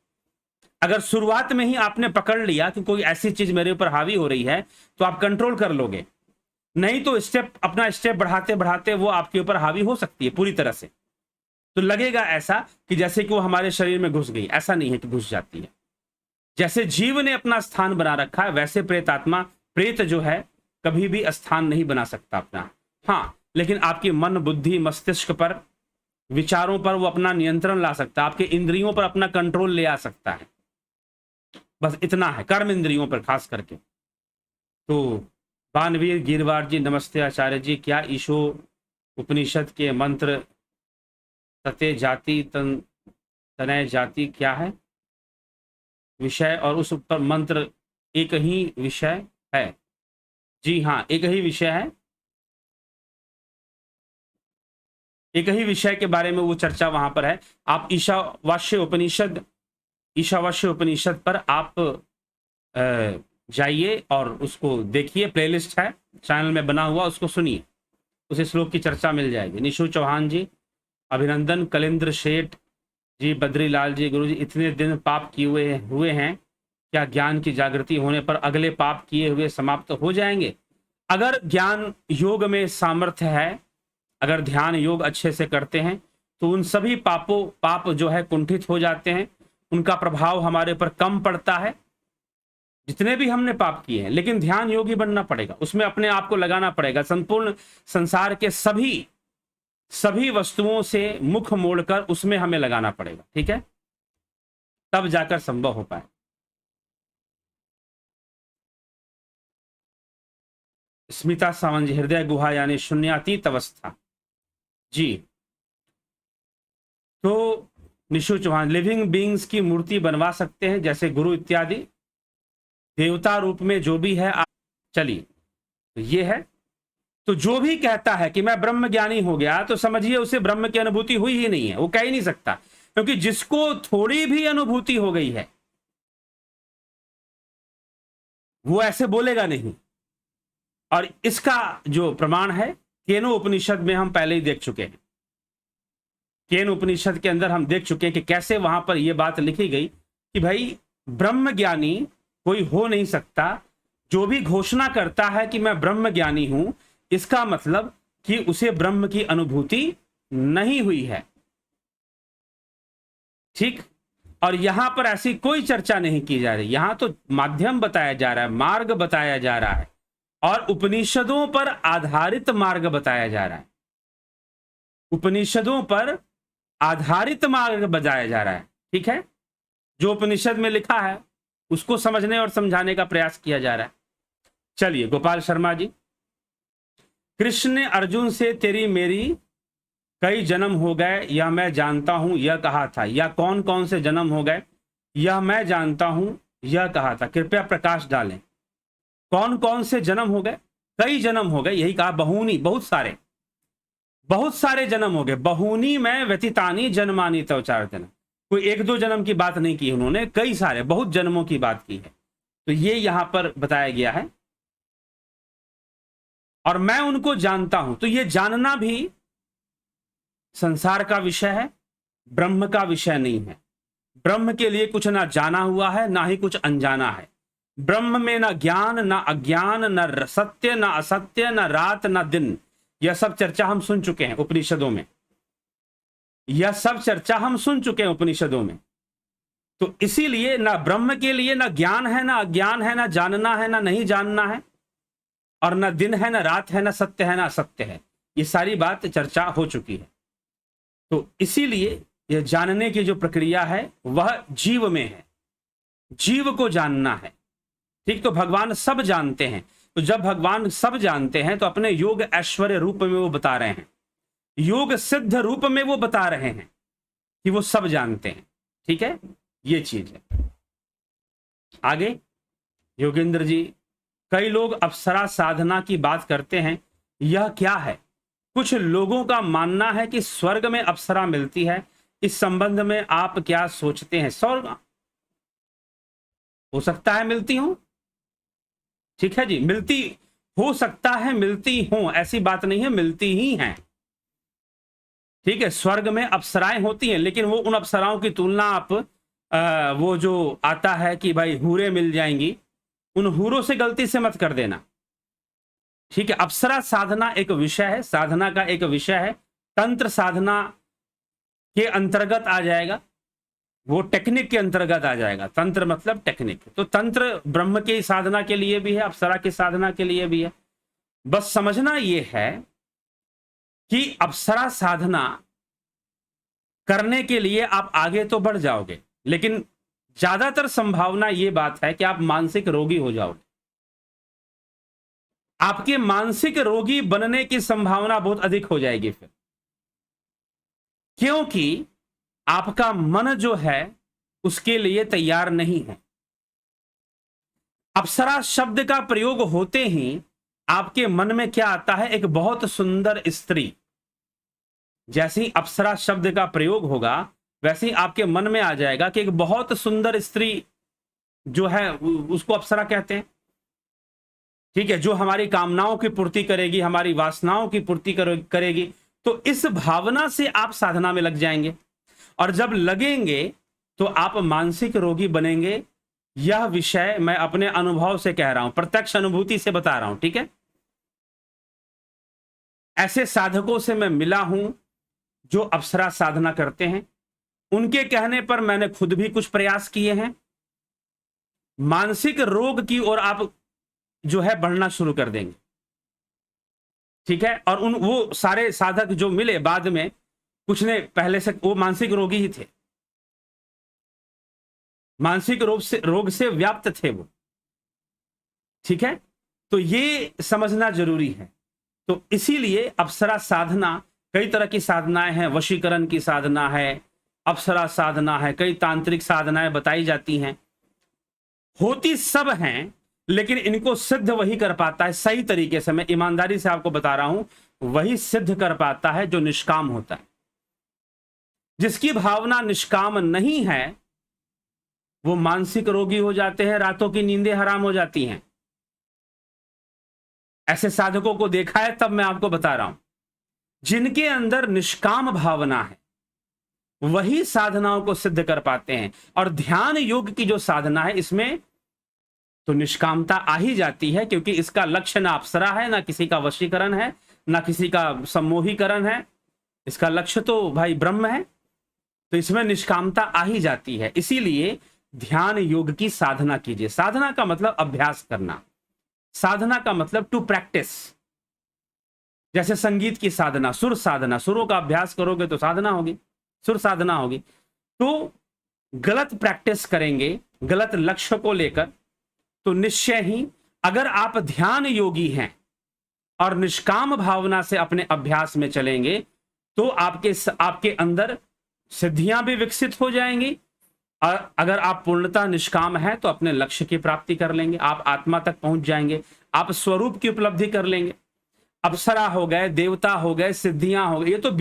अगर शुरुआत में ही आपने पकड़ लिया कि कोई ऐसी चीज मेरे ऊपर हावी हो रही है, तो आप कंट्रोल कर लोगे, नहीं तो अपना स्टेप बढ़ाते बढ़ाते वो आपके ऊपर हावी हो सकती है पूरी तरह से। तो लगेगा ऐसा कि जैसे कि वो हमारे शरीर में घुस गई, ऐसा नहीं है कि घुस जाती है। जैसे जीव ने अपना स्थान बना रखा है, वैसे प्रेतात्मा, प्रेत जो है, कभी भी स्थान नहीं बना सकता अपना। हाँ, लेकिन आपके मन, बुद्धि, मस्तिष्क पर, विचारों पर वो अपना नियंत्रण ला सकता है, आपके इंद्रियों पर अपना कंट्रोल ले आ सकता है। बस इतना है, कर्म इंद्रियों पर खास करके। तो बानवीर गिरवार जी नमस्ते आचार्य जी, क्या ईशो उपनिषद के मंत्र तते जाति तनय जाति क्या है विषय, और उस पर मंत्र एक ही विषय है? जी हाँ, एक ही विषय है, एक ही विषय के बारे में वो चर्चा वहां पर है। आप ईशावास्य उपनिषद पर आप जाइए और उसको देखिए, प्लेलिस्ट है चैनल में बना हुआ, उसको सुनिए, उस श्लोक की चर्चा मिल जाएगी। निशु चौहान जी अभिनंदन। कलेंद्र शेठ जी, बद्रीलाल जी, गुरु जी इतने दिन पाप किए हुए हैं, क्या ज्ञान की जागृति होने पर अगले पाप किए हुए समाप्त हो जाएंगे? अगर ज्ञान योग में सामर्थ्य है, अगर ध्यान योग अच्छे से करते हैं, तो उन सभी पाप जो है कुंठित हो जाते हैं, उनका प्रभाव हमारे पर कम पड़ता है, जितने भी हमने पाप किए हैं। लेकिन ध्यान योगी बनना पड़ेगा, उसमें अपने आप को लगाना पड़ेगा, संपूर्ण संसार के सभी वस्तुओं से मुख मोड़कर उसमें हमें लगाना पड़ेगा, ठीक है, तब जाकर संभव हो पाए। स्मिता सावंत जी, हृदय गुहा यानी शून्यातीत अवस्था। जी, तो निशु चौहान, लिविंग बीइंग्स की मूर्ति बनवा सकते हैं जैसे गुरु इत्यादि, देवता रूप में जो भी है। चलिए, तो ये है, तो जो भी कहता है कि मैं ब्रह्म ज्ञानी हो गया, तो समझिए उसे ब्रह्म की अनुभूति हुई ही नहीं है, वो कह ही नहीं सकता, क्योंकि जिसको थोड़ी भी अनुभूति हो गई है वो ऐसे बोलेगा नहीं। और इसका जो प्रमाण है केनो उपनिषद में हम पहले ही देख चुके हैं। केन उपनिषद के अंदर हम देख चुके हैं कि कैसे वहां पर यह बात लिखी गई कि भाई ब्रह्म ज्ञानी कोई हो नहीं सकता। जो भी घोषणा करता है कि मैं ब्रह्म ज्ञानी हूं, इसका मतलब कि उसे ब्रह्म की अनुभूति नहीं हुई है, ठीक। और यहां पर ऐसी कोई चर्चा नहीं की जा रही, यहां तो माध्यम बताया जा रहा है, मार्ग बताया जा रहा है, और उपनिषदों पर आधारित मार्ग बताया जा रहा है, उपनिषदों पर आधारित मार्ग बताया जा रहा है, ठीक है। जो उपनिषद में लिखा है उसको समझने और समझाने का प्रयास किया जा रहा है। चलिए, गोपाल शर्मा जी, कृष्ण ने अर्जुन से तेरी मेरी कई जन्म हो गए यह मैं जानता हूं यह कहा था, या कौन कौन से जन्म हो गए यह मैं जानता हूं यह कहा था, कृपया प्रकाश डालें। कौन कौन से जन्म हो गए? कई जन्म हो गए, यही कहा, बहुनी, बहुत सारे जन्म हो गए। बहुनी में व्यतीतानी जन्मानी तवचार्जन, कोई एक दो जन्म की बात नहीं की उन्होंने, कई सारे बहुत जन्मों की बात की है। तो ये यहां पर बताया गया है, और मैं उनको जानता हूं। तो ये जानना भी संसार का विषय है, ब्रह्म का विषय नहीं है। ब्रह्म के लिए कुछ ना जाना हुआ है, ना ही कुछ अनजाना है। ब्रह्म में ना ज्ञान, ना अज्ञान, ना सत्य, ना असत्य, ना रात, ना दिन। यह सब चर्चा हम सुन चुके हैं उपनिषदों में, यह सब चर्चा हम सुन चुके हैं उपनिषदों में। तो इसीलिए ना ब्रह्म के लिए ना ज्ञान है, ना अज्ञान है, ना जानना है, ना नहीं जानना है, और ना दिन है, ना रात है, ना सत्य है, ना असत्य है। ये सारी बात चर्चा हो चुकी है। तो इसीलिए यह जानने की जो प्रक्रिया है वह जीव में है, जीव को जानना है, ठीक। तो भगवान सब जानते हैं, तो जब भगवान सब जानते हैं तो अपने योग ऐश्वर्य रूप में वो बता रहे हैं, योग सिद्ध रूप में वो बता रहे हैं कि वो सब जानते हैं, ठीक है। ये चीज है। आगे योगेंद्र जी, कई लोग अप्सरा साधना की बात करते हैं, यह क्या है? कुछ लोगों का मानना है कि स्वर्ग में अप्सरा मिलती है, इस संबंध में आप क्या सोचते हैं? स्वर्ग हो सकता है मिलती हो, ठीक है जी, मिलती हो सकता है, मिलती हो, ऐसी बात नहीं है, मिलती ही हैं, ठीक है। स्वर्ग में अप्सराएं होती हैं, लेकिन वो उन अप्सराओं की तुलना आप वो जो आता है कि भाई हूरें मिल जाएंगी, उन हूरों से गलती से मत कर देना, ठीक है। अप्सरा साधना एक विषय है, साधना का एक विषय है, तंत्र साधना के अंतर्गत आ जाएगा, वो टेक्निक के अंतर्गत आ जाएगा। तंत्र मतलब टेक्निक, तो तंत्र ब्रह्म की साधना के लिए भी है, अप्सरा की साधना के लिए भी है। बस समझना यह है कि अप्सरा साधना करने के लिए आप आगे तो बढ़ जाओगे, लेकिन ज्यादातर संभावना ये बात है कि आप मानसिक रोगी हो जाओगे। आपके मानसिक रोगी बनने की संभावना बहुत अधिक हो जाएगी फिर, क्योंकि आपका मन जो है उसके लिए तैयार नहीं है। अप्सरा शब्द का प्रयोग होते ही आपके मन में क्या आता है? एक बहुत सुंदर स्त्री। जैसे ही अप्सरा शब्द का प्रयोग होगा वैसे ही आपके मन में आ जाएगा कि एक बहुत सुंदर स्त्री जो है उसको अप्सरा कहते हैं, ठीक है, जो हमारी कामनाओं की पूर्ति करेगी, हमारी वासनाओं की पूर्ति करेगी। तो इस भावना से आप साधना में लग जाएंगे, और जब लगेंगे तो आप मानसिक रोगी बनेंगे। यह विषय मैं अपने अनुभव से कह रहा हूं, प्रत्यक्ष अनुभूति से बता रहा हूं, ठीक है। ऐसे साधकों से मैं मिला हूं जो अप्सरा साधना करते हैं, उनके कहने पर मैंने खुद भी कुछ प्रयास किए हैं। मानसिक रोग की ओर आप जो है बढ़ना शुरू कर देंगे, ठीक है। और वो सारे साधक जो मिले बाद में, कुछ ने पहले से वो मानसिक रोगी ही थे, मानसिक रोग से व्याप्त थे वो, ठीक है। तो ये समझना जरूरी है। तो इसीलिए अप्सरा साधना, कई तरह की साधनाएं हैं, वशीकरण की साधना है, अप्सरा साधना है, कई तांत्रिक साधनाएं बताई जाती हैं, होती सब हैं, लेकिन इनको सिद्ध वही कर पाता है सही तरीके से। मैं ईमानदारी से आपको बता रहा हूं, वही सिद्ध कर पाता है जो निष्काम होता है। जिसकी भावना निष्काम नहीं है वो मानसिक रोगी हो जाते हैं, रातों की नींदें हराम हो जाती हैं। ऐसे साधकों को देखा है, तब मैं आपको बता रहा हूं। जिनके अंदर निष्काम भावना है वही साधनाओं को सिद्ध कर पाते हैं। और ध्यान योग की जो साधना है इसमें तो निष्कामता आ ही जाती है, क्योंकि इसका लक्ष्य ना अप्सरा है, ना किसी का वशीकरण है, ना किसी का सम्मोहीकरण है। इसका लक्ष्य तो भाई ब्रह्म है, तो इसमें निष्कामता आ ही जाती है। इसीलिए ध्यान योग की साधना कीजिए। साधना का मतलब अभ्यास करना, साधना का मतलब टू प्रैक्टिस। जैसे संगीत की साधना, सुर साधना, सुरों का अभ्यास करोगे तो साधना होगी, सुर साधना होगी। तो गलत प्रैक्टिस करेंगे, गलत लक्ष्य को लेकर, तो निश्चय ही अगर आप ध्यान योगी हैं और निष्काम भावना से अपने अभ्यास में चलेंगे तो आपके अंदर सिद्धियां भी विकसित हो जाएंगी। और अगर आप पूर्णतः निष्काम हैं तो अपने लक्ष्य की प्राप्ति कर लेंगे, आप आत्मा तक पहुंच जाएंगे, आप स्वरूप की उपलब्धि कर लेंगे। अप्सरा हो गए, देवता हो गए, सिद्धियां हो गई, ये तो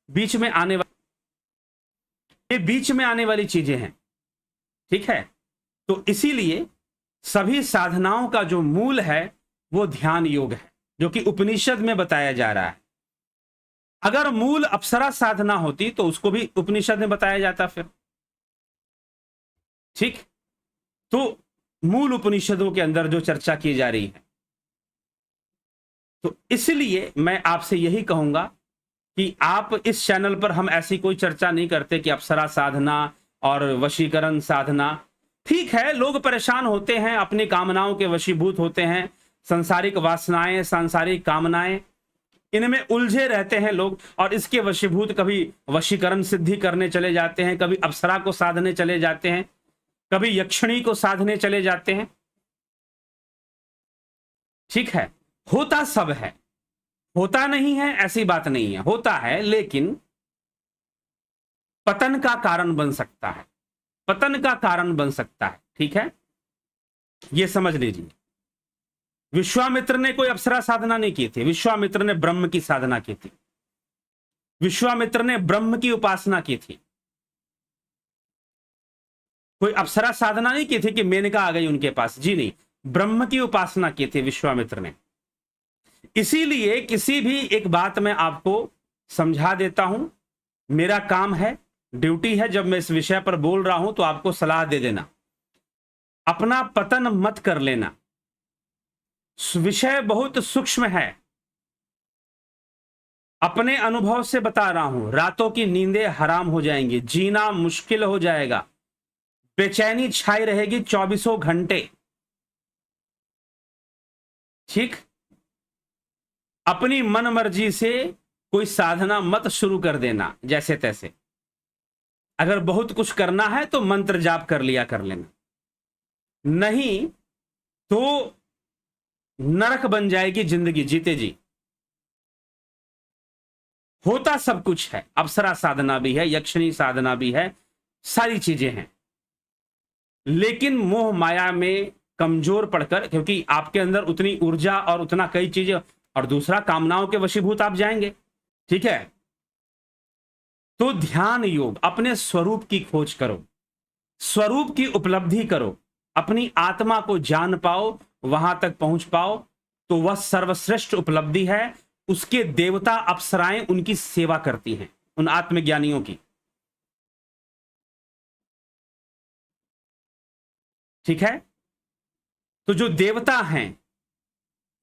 बीच में आने वाली, ये बीच में आने वाली चीजें हैं, ठीक है। तो इसीलिए सभी साधनाओं का जो मूल है वो ध्यान योग है, जो कि उपनिषद में बताया जा रहा है। अगर मूल अप्सरा साधना होती तो उसको भी उपनिषद में बताया जाता फिर, ठीक। तो मूल उपनिषदों के अंदर जो चर्चा की जा रही है, तो इसलिए मैं आपसे यही कहूंगा कि आप इस चैनल पर, हम ऐसी कोई चर्चा नहीं करते कि अप्सरा साधना और वशीकरण साधना, ठीक है, लोग परेशान होते हैं, अपनी कामनाओं के वशीभूत होते हैं, सांसारिक वासनाएं, सांसारिक कामनाएं, इनमें उलझे रहते हैं लोग, और इसके वशीभूत कभी वशीकरण सिद्धि करने चले जाते हैं, कभी अप्सरा को साधने चले जाते हैं, कभी यक्षिणी को साधने चले जाते हैं, ठीक है। होता सब है, होता नहीं है ऐसी बात नहीं है, होता है, लेकिन पतन का कारण बन सकता है, पतन का कारण बन सकता है, ठीक है, यह समझ लीजिए। विश्वामित्र ने कोई अप्सरा साधना नहीं की थी, विश्वामित्र ने ब्रह्म की साधना की थी, विश्वामित्र ने ब्रह्म की उपासना की थी। कोई अप्सरा साधना नहीं की थी कि मेनका आ गई उनके पास, जी नहीं, ब्रह्म की उपासना की थी विश्वामित्र ने। इसीलिए किसी भी एक बात मैं आपको समझा देता हूं, मेरा काम है, ड्यूटी है, जब मैं इस विषय पर बोल रहा हूं तो आपको सलाह दे देना, अपना पतन मत कर लेना। विषय बहुत सूक्ष्म है, अपने अनुभव से बता रहा हूं, रातों की नींदें हराम हो जाएंगी, जीना मुश्किल हो जाएगा, बेचैनी छाई रहेगी 24 घंटे, ठीक। अपनी मन मर्जी से कोई साधना मत शुरू कर देना जैसे तैसे, अगर बहुत कुछ करना है तो मंत्र जाप कर लिया कर लेना, नहीं तो नरक बन जाएगी जिंदगी जीते जी। होता सब कुछ है, अप्सरा साधना भी है, यक्षिणी साधना भी है, सारी चीजें हैं, लेकिन मोह माया में कमजोर पड़कर, क्योंकि आपके अंदर उतनी ऊर्जा और उतना कई चीजें, और दूसरा कामनाओं के वशीभूत आप जाएंगे, ठीक है। तो ध्यान योग, अपने स्वरूप की खोज करो, स्वरूप की उपलब्धि करो, अपनी आत्मा को जान पाओ, वहां तक पहुंच पाओ, तो वह सर्वश्रेष्ठ उपलब्धि है। उसके देवता अप्सराएं उनकी सेवा करती हैं, उन आत्मज्ञानियों की, ठीक है। तो जो देवता हैं,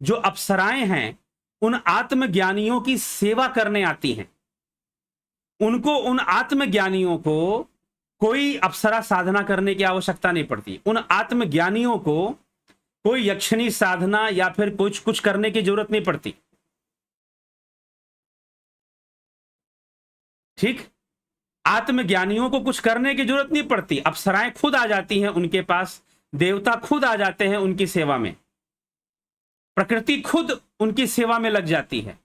जो अप्सराएं हैं, उन आत्मज्ञानियों की सेवा करने आती हैं। उनको, उन आत्मज्ञानियों को कोई अप्सरा साधना करने की आवश्यकता नहीं पड़ती। उन आत्मज्ञानियों को कोई यक्षिणी साधना या फिर कुछ करने की जरूरत नहीं पड़ती, ठीक। आत्मज्ञानियों को कुछ करने की जरूरत नहीं पड़ती, अप्सराएं खुद आ जाती हैं उनके पास, देवता खुद आ जाते हैं उनकी सेवा में, प्रकृति खुद उनकी सेवा में लग जाती है।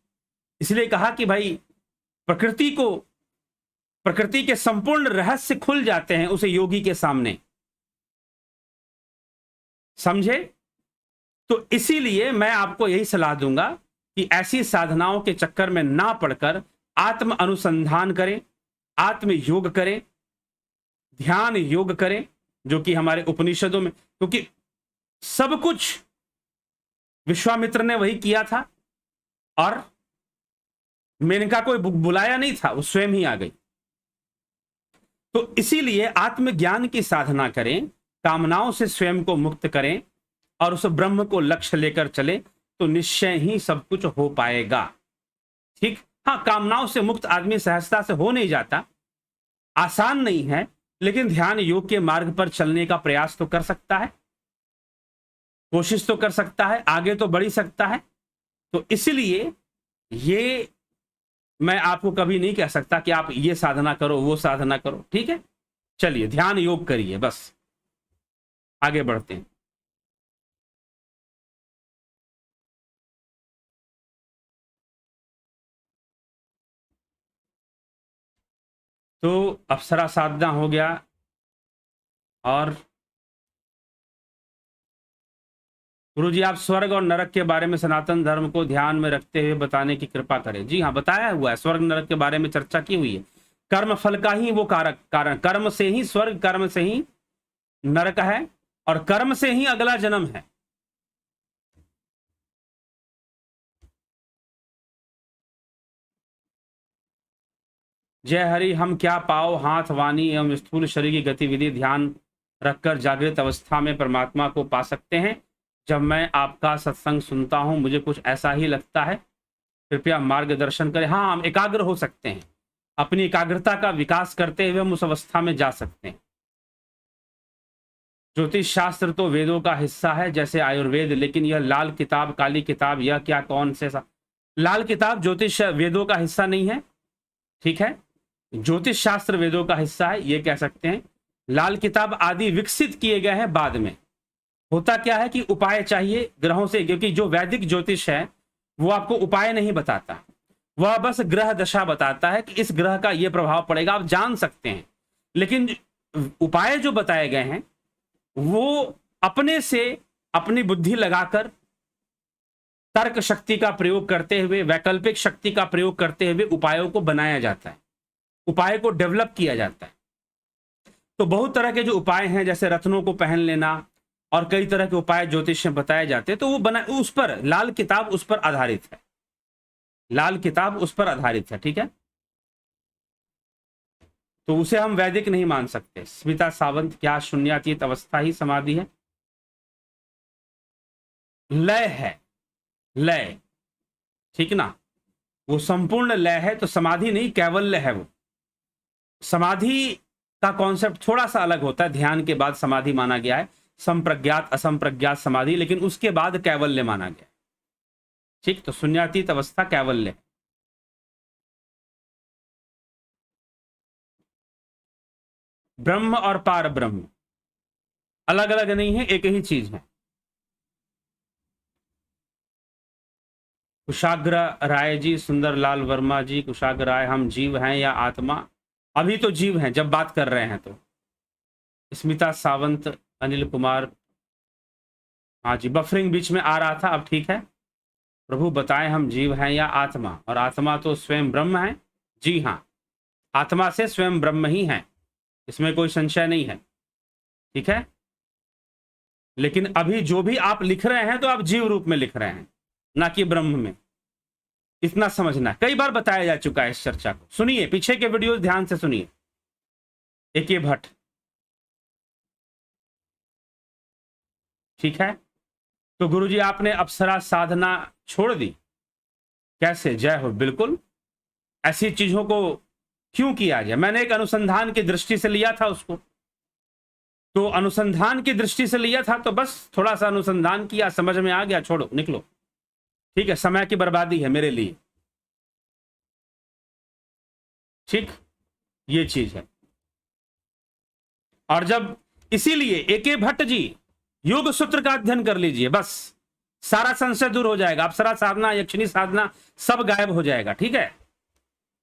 इसलिए कहा कि भाई प्रकृति के संपूर्ण रहस्य खुल जाते हैं उसे योगी के सामने, समझे। तो इसीलिए मैं आपको यही सलाह दूंगा कि ऐसी साधनाओं के चक्कर में ना पड़कर आत्म अनुसंधान करें, आत्म योग करें, ध्यान योग करें, जो कि हमारे उपनिषदों में, क्योंकि सब कुछ विश्वामित्र ने वही किया था, और मेनका कोई बुलाया नहीं था, वो स्वयं ही आ गई। तो इसीलिए आत्मज्ञान की साधना करें, कामनाओं से स्वयं को मुक्त करें, और उस ब्रह्म को लक्ष्य लेकर चले, तो निश्चय ही सब कुछ हो पाएगा, ठीक। हाँ, कामनाओं से मुक्त आदमी सहजता से हो नहीं जाता, आसान नहीं है, लेकिन ध्यान योग के मार्ग पर चलने का प्रयास तो कर सकता है, कोशिश तो कर सकता है, आगे तो बढ़ ही सकता है। तो इसलिए ये मैं आपको कभी नहीं कह सकता कि आप ये साधना करो, वो साधना करो, ठीक है। चलिए ध्यान योग करिए, बस आगे बढ़ते हैं। तो अप्सरा साधना हो गया, और गुरु जी आप स्वर्ग और नरक के बारे में सनातन धर्म को ध्यान में रखते हुए बताने की कृपा करें। जी हाँ, बताया हुआ है, स्वर्ग नरक के बारे में चर्चा की हुई है। कर्म फल का ही वो कारण, कर्म से ही स्वर्ग, कर्म से ही नरक है, और कर्म से ही अगला जन्म है। जय हरि, हम क्या पाओ हाथ वाणी एवं स्थूल शरीर की गतिविधि ध्यान रखकर जागृत अवस्था में परमात्मा को पा सकते हैं। जब मैं आपका सत्संग सुनता हूं मुझे कुछ ऐसा ही लगता है, कृपया मार्गदर्शन करें। हाँ, हम एकाग्र हो सकते हैं, अपनी एकाग्रता का विकास करते हुए हम उस अवस्था में जा सकते हैं। ज्योतिष शास्त्र तो वेदों का हिस्सा है जैसे आयुर्वेद, लेकिन यह लाल किताब काली किताब, यह क्या कौन से लाल किताब ज्योतिष वेदों का हिस्सा नहीं है, ठीक है। ज्योतिष शास्त्र वेदों का हिस्सा है, ये कह सकते हैं। लाल किताब आदि विकसित किए गए हैं बाद में। होता क्या है कि उपाय चाहिए ग्रहों से, क्योंकि जो वैदिक ज्योतिष है वो आपको उपाय नहीं बताता, वह बस ग्रह दशा बताता है कि इस ग्रह का ये प्रभाव पड़ेगा, आप जान सकते हैं। लेकिन उपाय जो बताए गए हैं वो अपने से अपनी बुद्धि लगाकर, तर्क शक्ति का प्रयोग करते हुए, वैकल्पिक शक्ति का प्रयोग करते हुए उपायों को बनाया जाता है, उपाय को डेवलप किया जाता है। तो बहुत तरह के जो उपाय हैं, जैसे रत्नों को पहन लेना और कई तरह के उपाय ज्योतिष में बताए जाते हैं, तो वो बना उस पर लाल किताब उस पर आधारित है, लाल किताब उस पर आधारित है, ठीक है। तो उसे हम वैदिक नहीं मान सकते। स्मिता सावंत, क्या शून्यातीत अवस्था ही समाधि है? लय है, लय, ठीक ना, वो संपूर्ण लय है, तो समाधि नहीं कैवल्य है। वो समाधि का कॉन्सेप्ट थोड़ा सा अलग होता है, ध्यान के बाद समाधि माना गया है, संप्रज्ञात असंप्रज्ञात समाधि, लेकिन उसके बाद कैवल्य माना गया, ठीक। तो शून्यातीत अवस्था कैवल्य है। ब्रह्म और पार ब्रह्म अलग अलग नहीं है, एक ही चीज है। कुशाग्र राय जी, सुंदरलाल वर्मा जी, कुशाग्र राय, हम जीव हैं या आत्मा? अभी तो जीव हैं जब बात कर रहे हैं तो। स्मिता सावंत, अनिल कुमार, हाँ जी, बफरिंग बीच में आ रहा था, अब ठीक है। प्रभु बताएं हम जीव हैं या आत्मा? और आत्मा तो स्वयं ब्रह्म है। जी हाँ, आत्मा से स्वयं ब्रह्म ही है, इसमें कोई संशय नहीं है, ठीक है। लेकिन अभी जो भी आप लिख रहे हैं तो आप जीव रूप में लिख रहे हैं, ना कि ब्रह्म में। इतना समझना, कई बार बताया जा चुका है इस चर्चा को। सुनिए पीछे के वीडियो ध्यान से सुनिए। ए.के. भट्ट, ठीक है। तो गुरुजी आपने अप्सरा साधना छोड़ दी, कैसे? जय हो। बिल्कुल, ऐसी चीजों को क्यों किया जाए? मैंने एक अनुसंधान की दृष्टि से लिया था उसको, तो अनुसंधान की दृष्टि से लिया था तो बस थोड़ा सा अनुसंधान किया, समझ में आ गया, छोड़ो निकलो, ठीक है। समय की बर्बादी है मेरे लिए, ठीक, ये चीज है। और जब, इसीलिए ए.के. भट्ट जी योग सूत्र का अध्ययन कर लीजिए, बस सारा संशय दूर हो जाएगा। अप्सरा साधना, यक्षिणी साधना सब गायब हो जाएगा, ठीक है।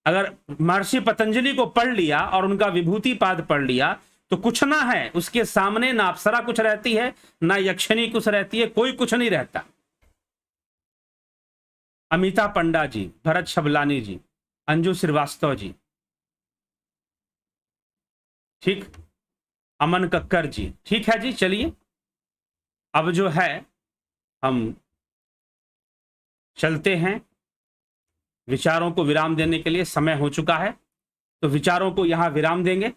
अगर महर्षि पतंजलि को पढ़ लिया और उनका विभूति पाद पढ़ लिया तो कुछ ना है उसके सामने, ना अप्सरा कुछ रहती है, ना यक्षिणी कुछ रहती है, कोई कुछ नहीं रहता। अमिता पंडा जी, भरत छबलानी जी, अंजू श्रीवास्तव जी, ठीक, अमन कक्कर जी, ठीक है जी। चलिए अब जो है हम चलते हैं, विचारों को विराम देने के लिए समय हो चुका है, तो विचारों को यहां विराम देंगे।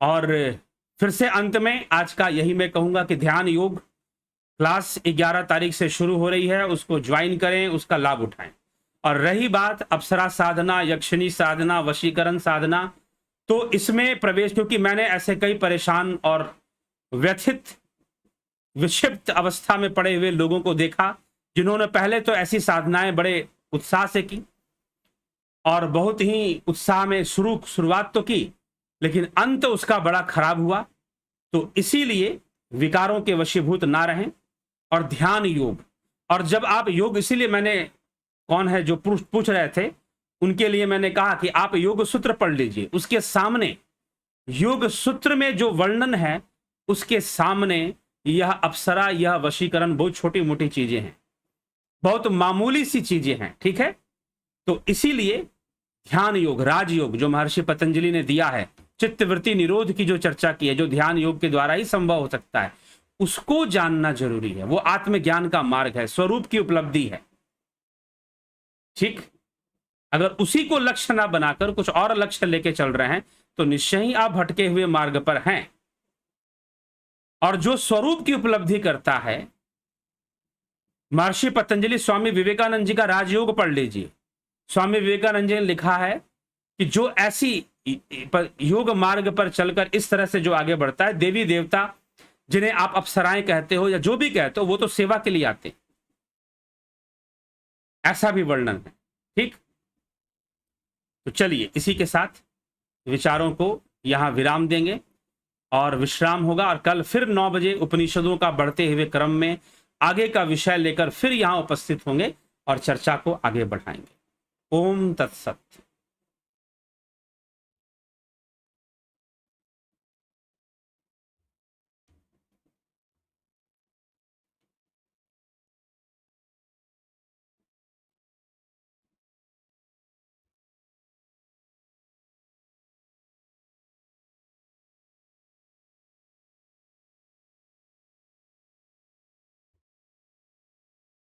और फिर से अंत में आज का यही मैं कहूंगा कि ध्यान योग क्लास 11 तारीख से शुरू हो रही है, उसको ज्वाइन करें, उसका लाभ उठाएं। और रही बात अप्सरा साधना, यक्षिणी साधना, वशीकरण साधना, तो इसमें प्रवेश, क्योंकि मैंने ऐसे कई परेशान और व्यथित विक्षिप्त अवस्था में पड़े हुए लोगों को देखा जिन्होंने पहले तो ऐसी साधनाएं बड़े उत्साह से की और बहुत ही उत्साह में शुरुआत तो की, लेकिन अंत उसका बड़ा खराब हुआ। तो इसीलिए विकारों के वशीभूत ना रहें और ध्यान योग। और जब आप योग, इसीलिए मैंने, कौन है जो पूछ रहे थे, उनके लिए मैंने कहा कि आप योग सूत्र पढ़ लीजिए, उसके सामने योग सूत्र में जो वर्णन है उसके सामने यह अप्सरा, यह वशीकरण बहुत छोटी मोटी चीजें हैं, बहुत मामूली सी चीजें हैं, ठीक है। तो इसीलिए ध्यान योग, राजयोग जो महर्षि पतंजलि ने दिया है, चित्तवृत्ति निरोध की जो चर्चा की है, जो ध्यान योग के द्वारा ही संभव हो सकता है, उसको जानना जरूरी है। वो आत्मज्ञान का मार्ग है, स्वरूप की उपलब्धि है, ठीक। अगर उसी को लक्ष्य ना बनाकर कुछ और लक्ष्य लेके चल रहे हैं तो निश्चय ही आप भटके हुए मार्ग पर हैं। और जो स्वरूप की उपलब्धि करता है, महर्षि पतंजलि, स्वामी विवेकानंद जी का राजयोग पढ़ लीजिए। स्वामी विवेकानंद जी ने लिखा है कि जो ऐसी योग मार्ग पर चलकर इस तरह से जो आगे बढ़ता है, देवी देवता जिन्हें आप अप्सराएं कहते हो या जो भी कहते हो, वो तो सेवा के लिए आते, ऐसा भी वर्णन है, ठीक। तो चलिए इसी के साथ विचारों को यहां विराम देंगे और विश्राम होगा, और कल फिर 9 बजे उपनिषदों का बढ़ते हुए क्रम में आगे का विषय लेकर फिर यहां उपस्थित होंगे और चर्चा को आगे बढ़ाएंगे। ओम तत्सत।